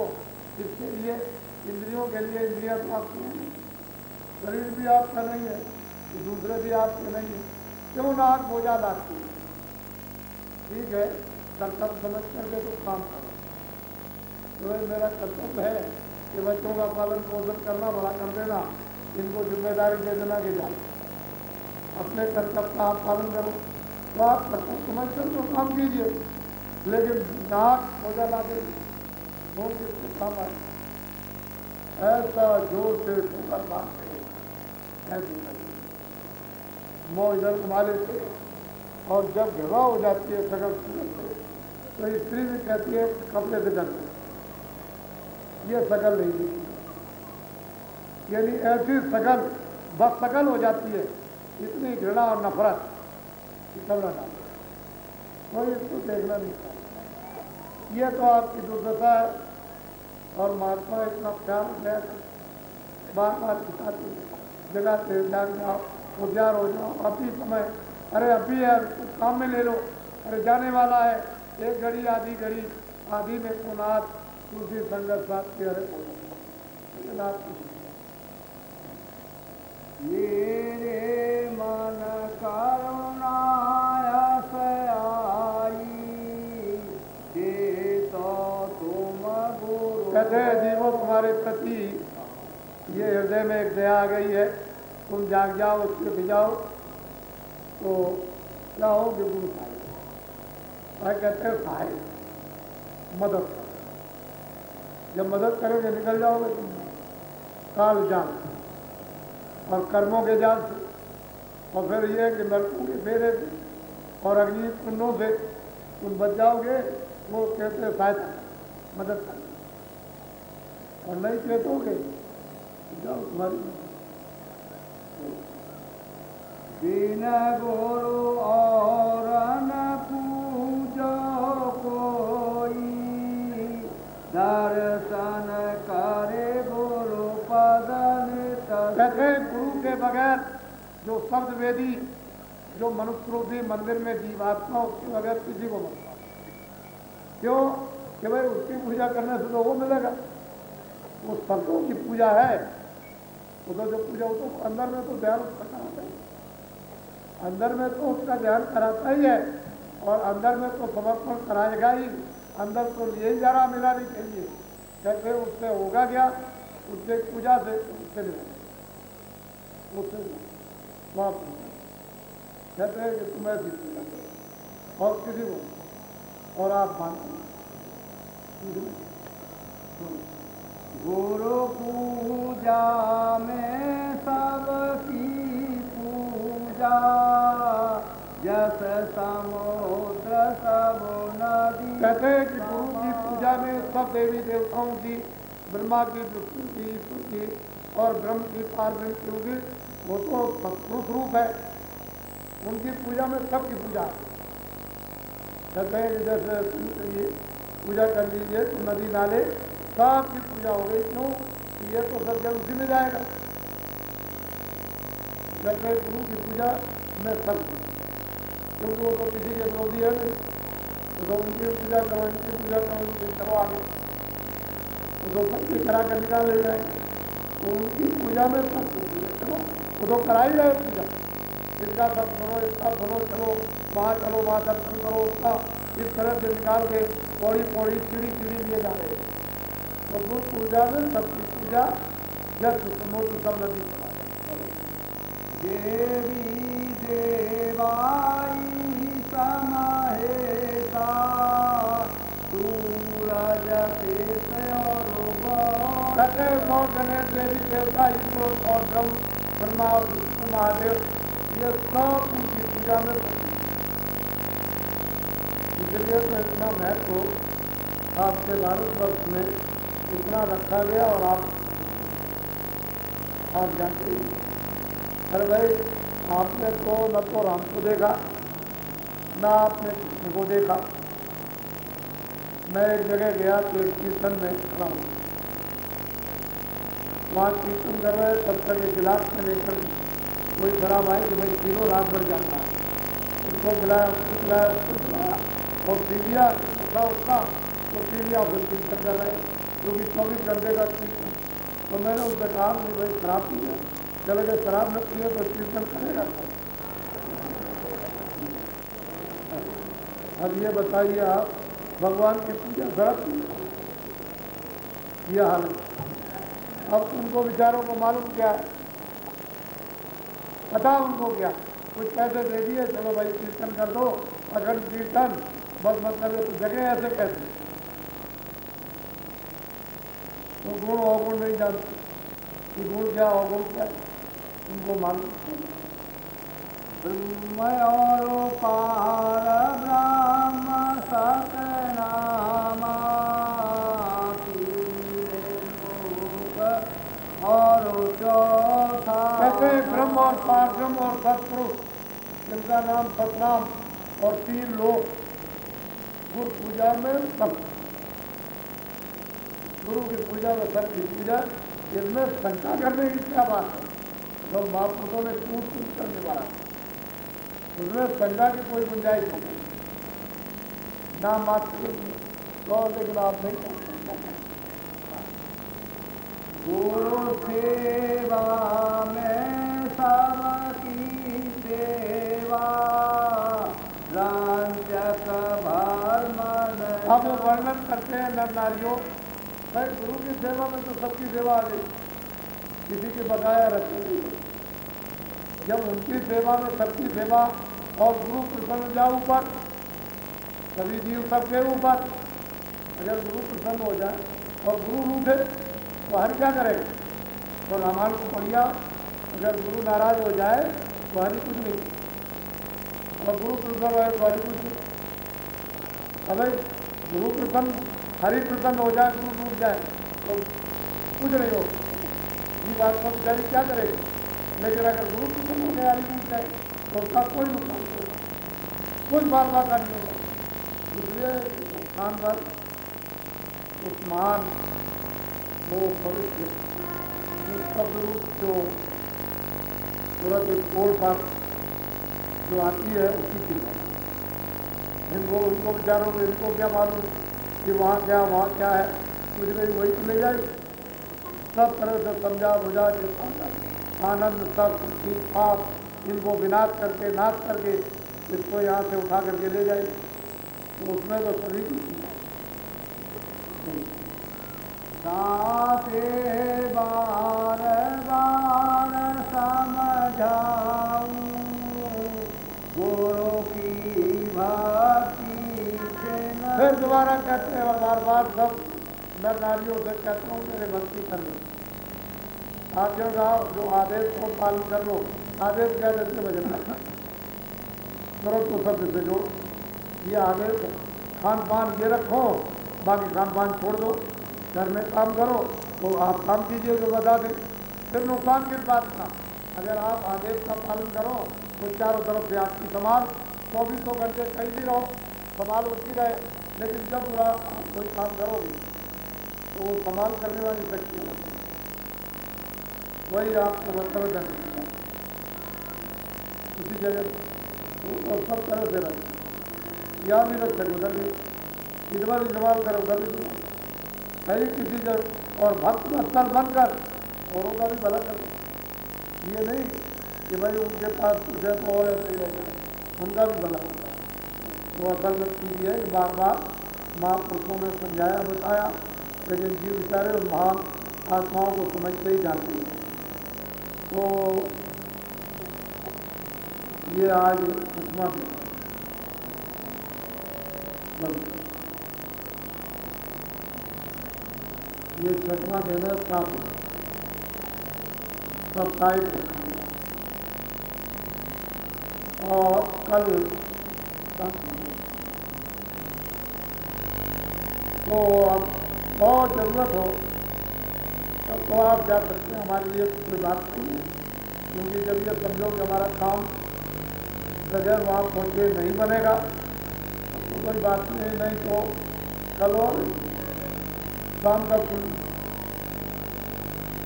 इसके लिए इंद्रियों के लिए, इंद्रियां तो आपकी हैं, शरीर भी आपका नहीं है, दूसरे भी आपके नहीं है, क्यों ना आप बोझा लाती है। ठीक है, कर्तव्य समझ करके तो काम करो। तो मेरा कर्तव्य है कि बच्चों का पालन पोषण करना, बड़ा कर देना, इनको जिम्मेदारी दे देना कि जाए अपने कर्तव्य का आप पालन करो। तो आप कर्तव्य समझ कर तो काम कीजिए, लेकिन नाक बोझा ला दे तो किसको काम आए। ऐसा जोर से ठोकर मारते ऐसे मोह इधर घुमा लेते, और जब घबरा हो जाती है सकल सूरत से तो स्त्री भी कहती है कपड़े से ढक, ये शकल नहीं दिखती, यानी ऐसी शकल बस शकल हो जाती है, इतनी घृणा और नफरत कि कमरा डाल कोई इसको देखना नहीं चाहता। ये तो आपकी दुर्दशा है। और महात्मा इतना प्यार दया बार बार सिखाते जगह से जाग जाओ, होशियार हो जाओ, अभी समय, अरे अभी है, कुछ काम में ले लो, अरे जाने वाला है, एक घड़ी आधी में पुनाथ तुलसी संगत साथ के अरे बोलो आप मेरे मन करुणाय से आई, तो तुम गुरु। कहते हैं जीवो तुम्हारे प्रति ये हृदय में एक दया आ गई है, तुम जाग जाओ, उसके जाओ तो क्या हो गुरु साहिब। कहते हैं साहिब मदद करो, जब मदद करोगे निकल जाओगे तुम काल जाल और कर्मों के जाल से, और फिर ये कि नरकों के फेरे से और अग्नि कुंडों से तुम बच जाओगे। वो कहते हैं सहायता मदद कर, और नहीं चेतोगे जाओ तुम्हारी बिन गुरु और न पूजो कोई, दर्शन करे गुरु पद नित। कहते हैं गुरु के बगैर जो शब्द वेदी, जो मनुष्य मंदिर में जीवात्मा, उसके बगैर किसी को मत क्यों कि भाई उसकी पूजा करने से तो वो मिलेगा, वो शब्दों की पूजा है। वो तो जो पूजा, वो तो अंदर में तो ध्यान उसका कराता है, अंदर में तो उसका ध्यान कराता ही है, और अंदर में तो समर्पण कराएगा ही, अंदर तो लिए ही जा रहा मिलाने के लिए। कहते उससे होगा क्या, उससे पूजा से उससे मिला, उससे वहाँ कहते हैं कि तुम ऐसी पूजा करो और किसी को, और आप मानो गुरु पूजा में सबकी पूजा, जस समुद्र सब नदी। कहते हैं कि गुरु की पूजा में सब देवी देवताओं की, ब्रह्मा की, विष्णु की, ईश्वर की और ब्रह्म की, पार्वती की, वो तो सत्पुरुष रूप है, उनकी पूजा में सबकी पूजा है। कहते हैं कि जैसे ये पूजा कर लीजिए तो नदी नाले सबकी पूजा हो गई। क्यों कि ये तो सब जल उसी में जाएगा। कहते हैं गुरु की पूजा में सब, क्योंकि वो तो किसी के विरोधी है नहीं, तो उनकी पूजा करो, इनकी पूजा करो, इनकी करो आगे, वो तो सबकी करा कर निकाल ले जाएंगे। तो उनकी पूजा में सबकी पूजा चलो, वो तो करा ही रहे पूजा, इसका सब करो, इसका सुनो, चलो वहाँ दर्शन करो, उसका इस तरह से निकाल के पौड़ी पौड़ी सीढ़ी लिए जा रहे हैं। तो गुरु पूजा में सबकी पूजा, जस समुद्र सब नदी चला। देवी देवाई समाहेता, सूरज शेष और कहते गौर गणेश देवी देवता ईश्वर और ब्रह्मा और विष्णु महादेव, ये सब उनकी पूजा में सबकी। इसलिए तो इतना महत्व आपके भारतवर्ष में इतना रखा गया। और आप जानते ही, अरे भाई आपने तो न तो राम को देखा, न आपने कृष्ण को देखा। मैं एक जगह गया तो एक कीर्तन में खड़ा हूँ, वहाँ कीर्तन कर रहे, तब तक एक गिलास में लेकर कोई शराब आई कि भाई तीनों रात भर जाता है, उसको खिलाया, उसको खिलाया, उसको खिलाया और पी लिया उसका, तो पी लिया, फिर कीर्तन कर रहे, क्योंकि 24 घंटे का कीर्तन। तो मैंने उससे कहा कि भाई शराब पी है, चले गए शराब न पिए तो कीर्तन करेगा। अब ये बताइए आप, भगवान की पूजा शराब पी, यह हाल है। अब उनको विचारों को मालूम क्या है, पता उनको क्या, कुछ पैसे दे दिए, चलो भाई कीर्तन कर दो, अखंड कीर्तन, बस मतलब है। तो जगह ऐसे कैसे, तो गुण अवगुण नहीं जानते कि गुण क्या अवगुण क्या, उनको मालूम। ब्रह्म और पार ब्रह्म सतनामा, और चौथा कहते ब्रह्म और पार ब्रह्म और सत्पुरुष, जिनका नाम सतनाम और 3 लोग, गुरु पूजा में सब गुरु की पूजा में सबकी पूजा, इसमें शंका करने की क्या बात है? तो महापुरुषों ने टूट कर निभाया, उसमें शंका की कोई गुंजाइश नहीं, ना मात्र तो, लेकिन आप नहीं कर सकते। गुरु सेवा में सबकी सेवा, रंजक भर मन। अब वो वर्णन करते हैं नर नारियों, भाई गुरु की सेवा में तो सबकी सेवा आ गई, किसी की बकाया रखी नहीं। जब उनकी सेवा में सबकी सेवा और गुरु प्रसन्न जाए ऊपर, सभी जीव सबके ऊपर, अगर गुरु प्रसन्न हो जाए और गुरु रूठे तो हरि क्या करेगा? तो रामायण को पढ़िया, अगर गुरु नाराज हो जाए तो हरि कुछ नहीं, और गुरु प्रसन्न हो तो हरि कुछ नहीं। अगर गुरु प्रसन्न, हरि प्रसन्न हो जाए, गुरु रूठ जाए तो कुछ नहीं हो, ये बात को बेचारी क्या करेगी? लेकिन अगर गुरु प्रसन्न हो गया, हरि रूठ जाए तो उसका कोई नुकसान नहीं होगा, कुछ बार का नहीं होगा। इसलिए स्थान पर उस्मान वो पवित्र जो शब्द रूप जो सूरत कोल पर जो आती है उसी की इनको विचारों में इनको क्या मालूम कि वहाँ क्या है, कुछ नहीं, वही तो ले जाए। सब तरह से समझा बुझा के आनंद सब खुशी पाप इनको विनाश करके नाश करके इसको यहाँ से उठा करके ले जाए, तो उसमें तो सभी दासे बार बार समझाऊं, गुरु की भक्ति से न। फिर दोबारा कहते हैं और बार बार सब नर नारियों से कहता हूँ मेरे भक्ति कर लो, आप जो आदेश को पालन कर लो। आदेश क्या देते भजन तुरंत को शब्द से जोड़ो, ये आदेश खान पान ये रखो, बाकी खान पान छोड़ दो, घर में काम करो तो आप काम कीजिए जो बता दें। फिर नुकसान किस बात का? अगर आप आदेश का पालन करो तो चारों तरफ से आपकी संभाल 24 घंटे कहीं भी रहो, संभाल होती रहे। लेकिन जब पूरा आप कोई काम करोगे तो वो संभाल करने वाली शक्ति होती है, वही आपको मतलब करने उसी जगह तो सब तरह से रखे, यहाँ भी रख सके उधर भी, इधर इस्तेमाल करो उधर भी कहीं किसी जगह, और भक्त स्थल बनकर औरों का भी भला करो। ये नहीं कि भाई उनके पास कुछ है तो और ऐसे ही रह जाए, उनका भी भला होता है। वो असल में चीज़ है कि बार बार महापुरुषों ने समझाया बताया, लेकिन जीव बेचारे और महान आत्माओं को समझते ही जानते हैं। तो ये आज किस्मत ये छठवां दिन है साप्ताहिक, और कल तो अब बहुत ज़रूरत हो तब तो आप जा सकते हैं, हमारे लिए कोई बात नहीं है। क्योंकि जब ये समझो कि हमारा काम बगैर वहाँ पहुँचे नहीं बनेगा तो कोई बात नहीं तो कल और शाम का खुल,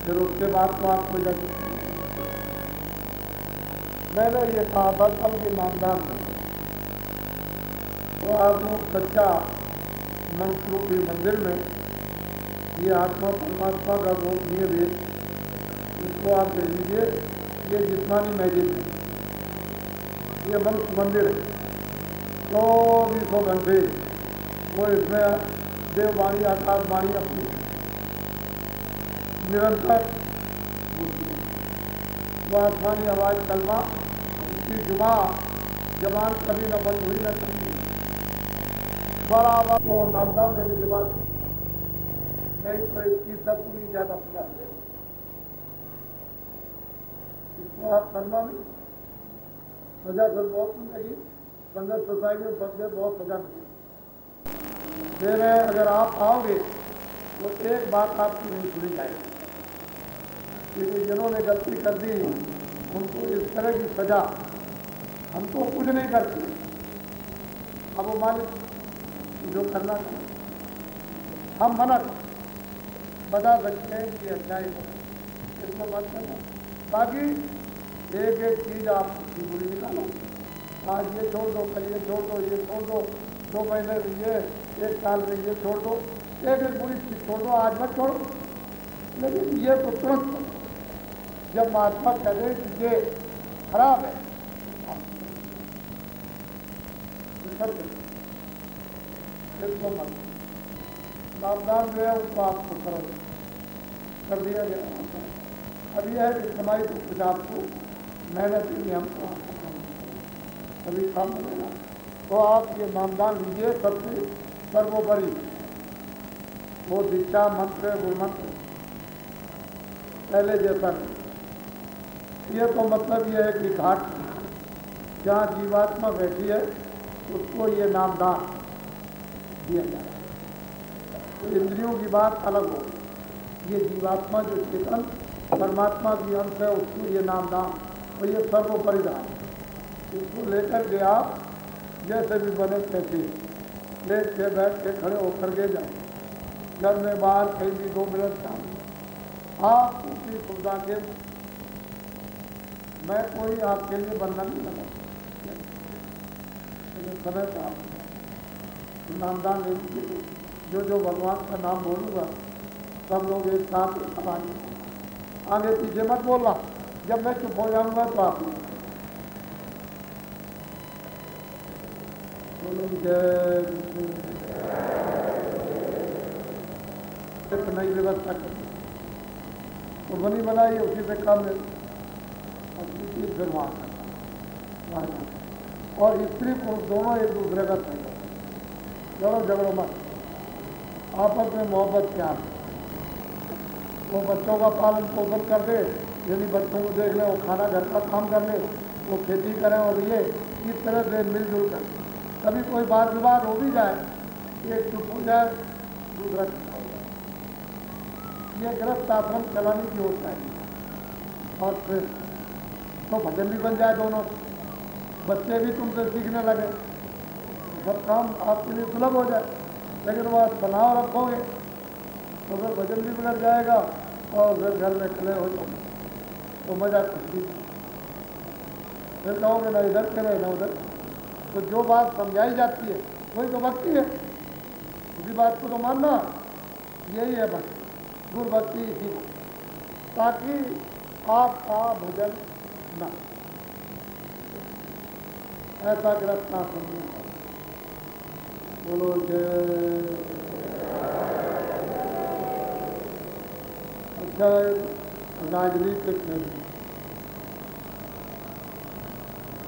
फिर उसके बाद तो आप कोई जगह। मैंने ये कहा था कल के नामदान में, तो आप लोग सच्चा मनस्वरूपी मंदिर में ये आत्मा परमात्मा का गोपनीय वेद इसको आप ले लीजिए। ये जिस्मानी मैजिक है, ये मनुष्य मंदिर है, 24 घंटे वो इसमें देववाणी आकाशवाणी अपनी निरंतर वो आसमानी आवाज़ कलमा उसकी जबान कभी न बंद हुई न कभी बराबर को नामदान देने के बाद नहीं तो इसकी सत्पुरी ज़्यादा सजा है। इसको आप करना नहीं, सजा फिर बहुत मिलेगी, संघर्ष सोसाइटी में फंस गए बहुत सजा मिलेगी। फिर अगर आप आओगे तो एक बात आपकी नहीं सुनी जाएगी, क्योंकि जिन्होंने गलती कर दी उनको इस तरह की सजा, हम तो कुछ नहीं करते, अब वो मालिक जो करना चाहिए हम मना कर, बता सकते हैं कि अच्छाई है, इसको मत करना। बाकी एक एक चीज़ आप उसकी बुरी निकालो, आज ये छोड़ दो, कल ये छोड़ दो, ये छोड़ दो, 2 महीने में ये, 1 साल में ये छोड़ दो, एक एक बुरी चीज़ छोड़ दो, आज मत छोड़ो। लेकिन ये तो तुरंत छोड़ो। जब महात्मा कहते हैं कि ये खराब है, इसको मत, सावधान जो है उसको आपको कर दिया गया। अब यह है कि कमाई तो कुछ आपको मेहनत के लिए हमको आपको कभी काम मिलेगा, तो आप ये नामदान लीजिए। सबसे सर्वोपरि वो दीक्षा मंत्र गुरुमंत्र पहले जैसा नहीं। ये तो मतलब ये है कि घाट जहाँ जीवात्मा बैठी है उसको ये नामदान दिया जाए। तो इंद्रियों की बात अलग हो, ये जीवात्मा जो चेतन परमात्मा की अंश है उसको ये नामदान और ये सर्वोपरि दान, इसको लेकर के आप जैसे भी बने तैसे लेट के बैठ के खड़े होकर के जाए, घर में बाहर कहीं भी 2 मिनट काम आप उसी सुविधा के। मैं कोई आपके लिए बंधन नहीं लगा, समय का नामदान ले लीजिए। जो भगवान का नाम बोलूँगा सब लोग एक साथ आगे पीछे मत बोलना, जब मैं चुप हो जाऊंगा तो आप नई व्यवस्था कर तो बनी बनाई उसी पे काम ले फिर वहाँ और स्त्री पुरुष दोनों एक दूसरे का सहयोग, झगड़ो मत, आपस में मोहब्बत प्यार। वो बच्चों का पालन पोषण कर दे, यदि बच्चों को देख ले, वो खाना घर का काम कर ले, वो खेती करें, और ये इस तरह से मिलजुल कर। कभी कोई बात विवाद हो भी जाए, एक चुप हो जाए, दूसरा चुप हो जाए। ये गृहस्थ आश्रम चलाने की होता है। और फिर तो भजन भी बन जाए, दोनों बच्चे भी तुमसे सीखने लगे, सब काम आपके लिए सुलभ हो जाए। लेकिन वह तनाव रखोगे तो फिर भजन भी बिगड़ जाएगा और फिर घर में खड़े हो जाओगे तो मजा कुछ नहीं। फिर कहोगे ना इधर करे ना उधर। तो जो बात समझाई जाती है वही तो भक्ति है, उसी बात को तो मानना, यही है भक्ति, गुरु भक्ति इसी को, ताकि आपका भजन न ऐसा ग्रस्त ना समझना। बोलो जय। अच्छा, राजनीतिक में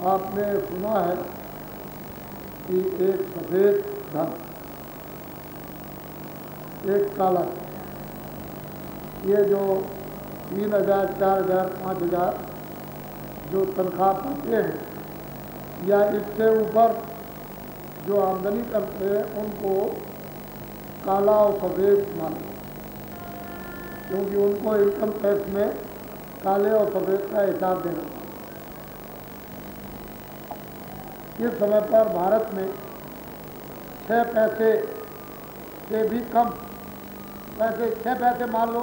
आपने सुना है कि एक सफेद धन, एक काला, ये जो 3,000, 4,000, 5,000 जो तनख्वाह पाते हैं या इससे ऊपर जो आमदनी करते हैं उनको काला और सफ़ेद मानते, क्योंकि उनको इनकम टैक्स में काले और सफ़ेद का हिसाब देना। इस समय पर भारत में 6 पैसे से भी कम पैसे, 6 पैसे मान लो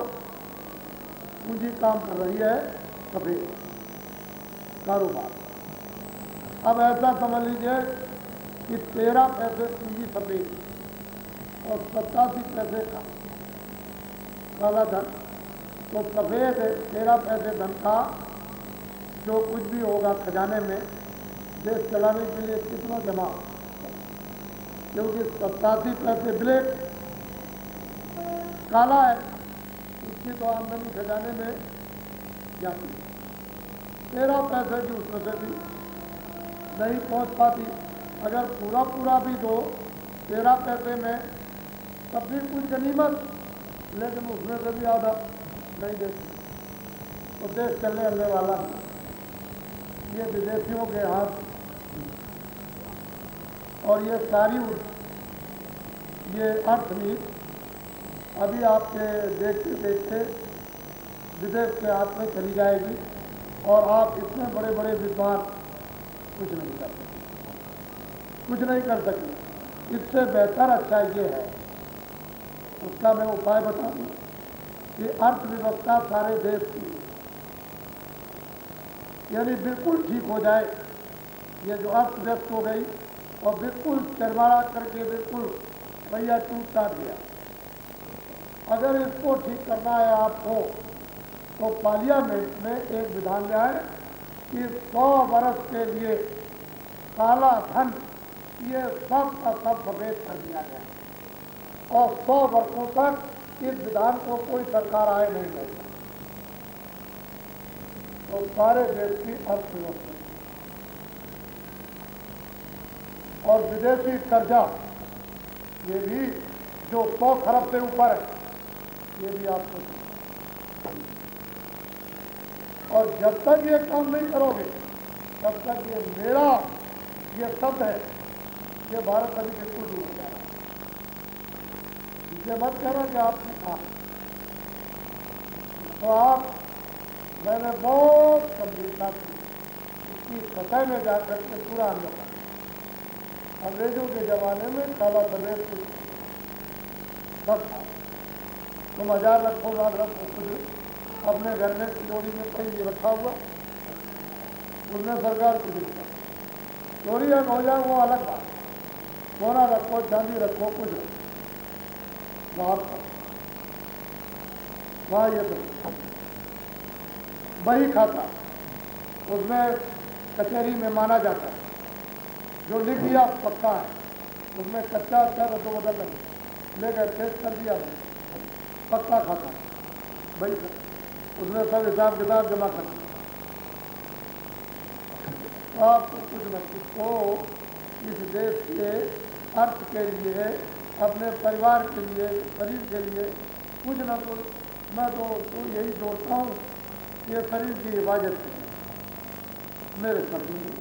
पूंजी काम कर रही है सफ़ेद कारोबार। अब ऐसा समझ लीजिए कि 13 पैसे पूंजी सफ़ेद और 87 पैसे का काला धन। तो सफ़ेद 13 पैसे धन का जो कुछ भी होगा खजाने में देश चलाने के लिए कितना जमा, क्योंकि 87 पैसे ब्लैक काला है, उसकी तो आमदनी खजाने में जाती है। 13 पैसे की उसमें से भी नहीं पहुंच पाती। अगर पूरा भी दो 13 पैसे में, तब भी कुछ गनीमत, लेकिन उसमें से भी आधा नहीं देती तो देश चलने वाला नहीं। ये विदेशियों के हाथ, और ये सारी ये अर्थनीति अभी आपके देखते देखते विदेश के हाथ में चली जाएगी और आप इतने बड़े बड़े विद्वान कुछ नहीं कर सकते, कुछ नहीं कर सकते। इससे बेहतर अच्छा ये है, उसका मैं उपाय बता दूँ। कि अर्थव्यवस्था सारे देश की यानी बिल्कुल ठीक हो जाए, ये जो अर्थव्यस्त हो गई और बिल्कुल चरमाड़ा करके बिल्कुल भैया टूटता गया। अगर इसको ठीक करना है आपको तो पार्लियामेंट में एक विधान लाए कि 100 वर्ष के लिए काला धन ये सब का सब सफेद कर दिया गया और 100 वर्षों तक इस विधान को कोई सरकार आए नहीं करता। तो सारे देश की अर्थव्यवस्था और विदेशी कर्जा ये भी जो 100 खरब से ऊपर है ये भी आपको, और जब तक ये काम नहीं करोगे तब तक ये मेरा ये शब्द है ये भारत अभी बिल्कुल दूर हो जाएगा। इसे मत कहना कि आपने कहा तो आप मैंने बहुत गंभीरता से इसकी सतह में जाकर के पूरा अनुभव। अंग्रेजों के ज़माने में काला सफेद कुछ बस तुम 1000 रखो, 1,00,000 रखो, कुछ अपने घर में चोरी में कहीं ये रखा हुआ उसमें सरकार कुछ नहीं। चोरी अगर हो जाए वो अलग बात, सोना रखो, चांदी रखो, कुछ रखो बाहर का वहाँ ये तो वही खाता उसमें कचहरी में माना जाता है, जो लिख दिया पक्का है, उसमें कच्चा अच्छा रद्दो बदल नहीं लेकर टेस्ट कर दिया पक्का खाता भाई, उसमें सब हिसाब किताब जमा कर आपको कुछ न कुछ तो इस देश के अर्थ के लिए, अपने परिवार के लिए, शरीर के लिए कुछ न कुछ मैं तो यही जोड़ता हूँ कि शरीर की हिफाजत मेरे शब्दों में,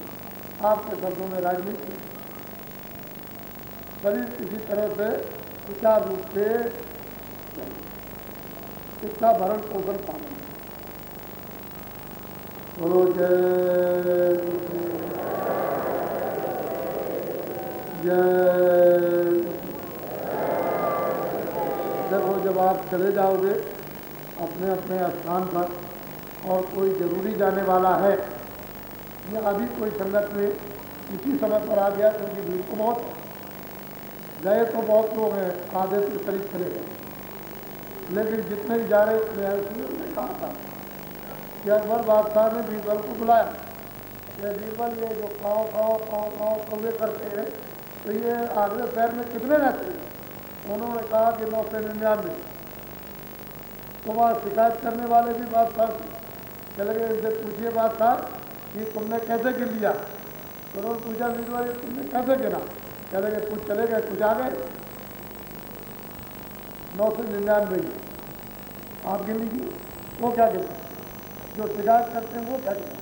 आपके शब्दों में राजनीति, शरीर किसी तरह से सुचारू रूप से इसका भरण पोषण पाना। बोलो जय जय। देखो जब आप चले जाओगे अपने अपने स्थान पर और कोई जरूरी जाने वाला है या अभी कोई संगत में इसी समय पर आ गया क्योंकि भीड़ तो बहुत गए तो बहुत लोग हैं, आधे से करीब चले गए, लेकिन जितने ही जा रहे उतने आए। उसने कहा था कि अकबर बादशाह ने बीरबल को बुलाया, ये बीरबल ये जो खाओ खाओ खाओ खाओ कौवे करते हैं तो ये आगरे शहर में कितने रहते हैं? उन्होंने कहा कि 999। तो वहाँ शिकायत करने वाले भी बादशाह चले गए, इनसे पूछिए बादशाह कि तुमने कैसे गिन लिया? तो उन्होंने पूछा बीरबल तुमने कैसे गिना? चले गए, कुछ चले गए, कुछ आ गए, 999 आप गिन लीजिए। वो क्या गिना? जो शिकायत करते हैं वो क्या गिना?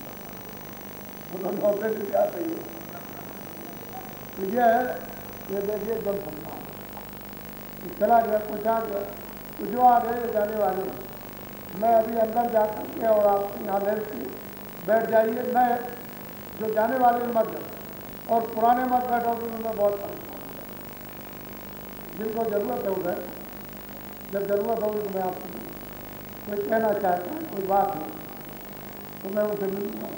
उन्होंने 999 तो ये है, ये देखिए जल संसार चला गया, कुछ आ गया, तो जो आ गए जाने वाले। मैं अभी अंदर जाकर के और आप यहाँ बैठ जाइए, मैं जो जाने वाले मत जाओ और पुराने मत बैठोगे तो मैं बहुत परेशान हूँ। जिनको ज़रूरत है उधर, जब ज़रूरत होगी तो मैं आपको कोई कहना चाहता है, कोई बात है तो मैं उनसे मिलूँगा।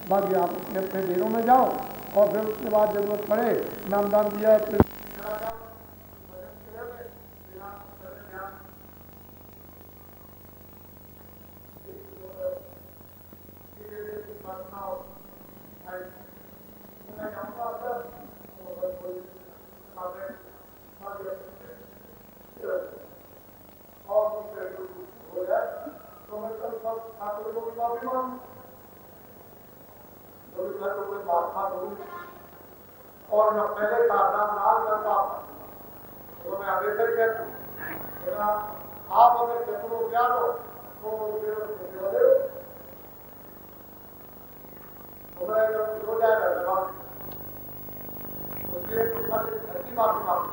बाकी आप अपने डेरों में जाओ और फिर उसके बाद ज़रूरत पड़े नामदान दिया फिर और मैं पहले का नाम करता तो मैं आगे तक कहता आप अगर चतुर ज्ञान हो तो हो जाएगा तो माफी मांग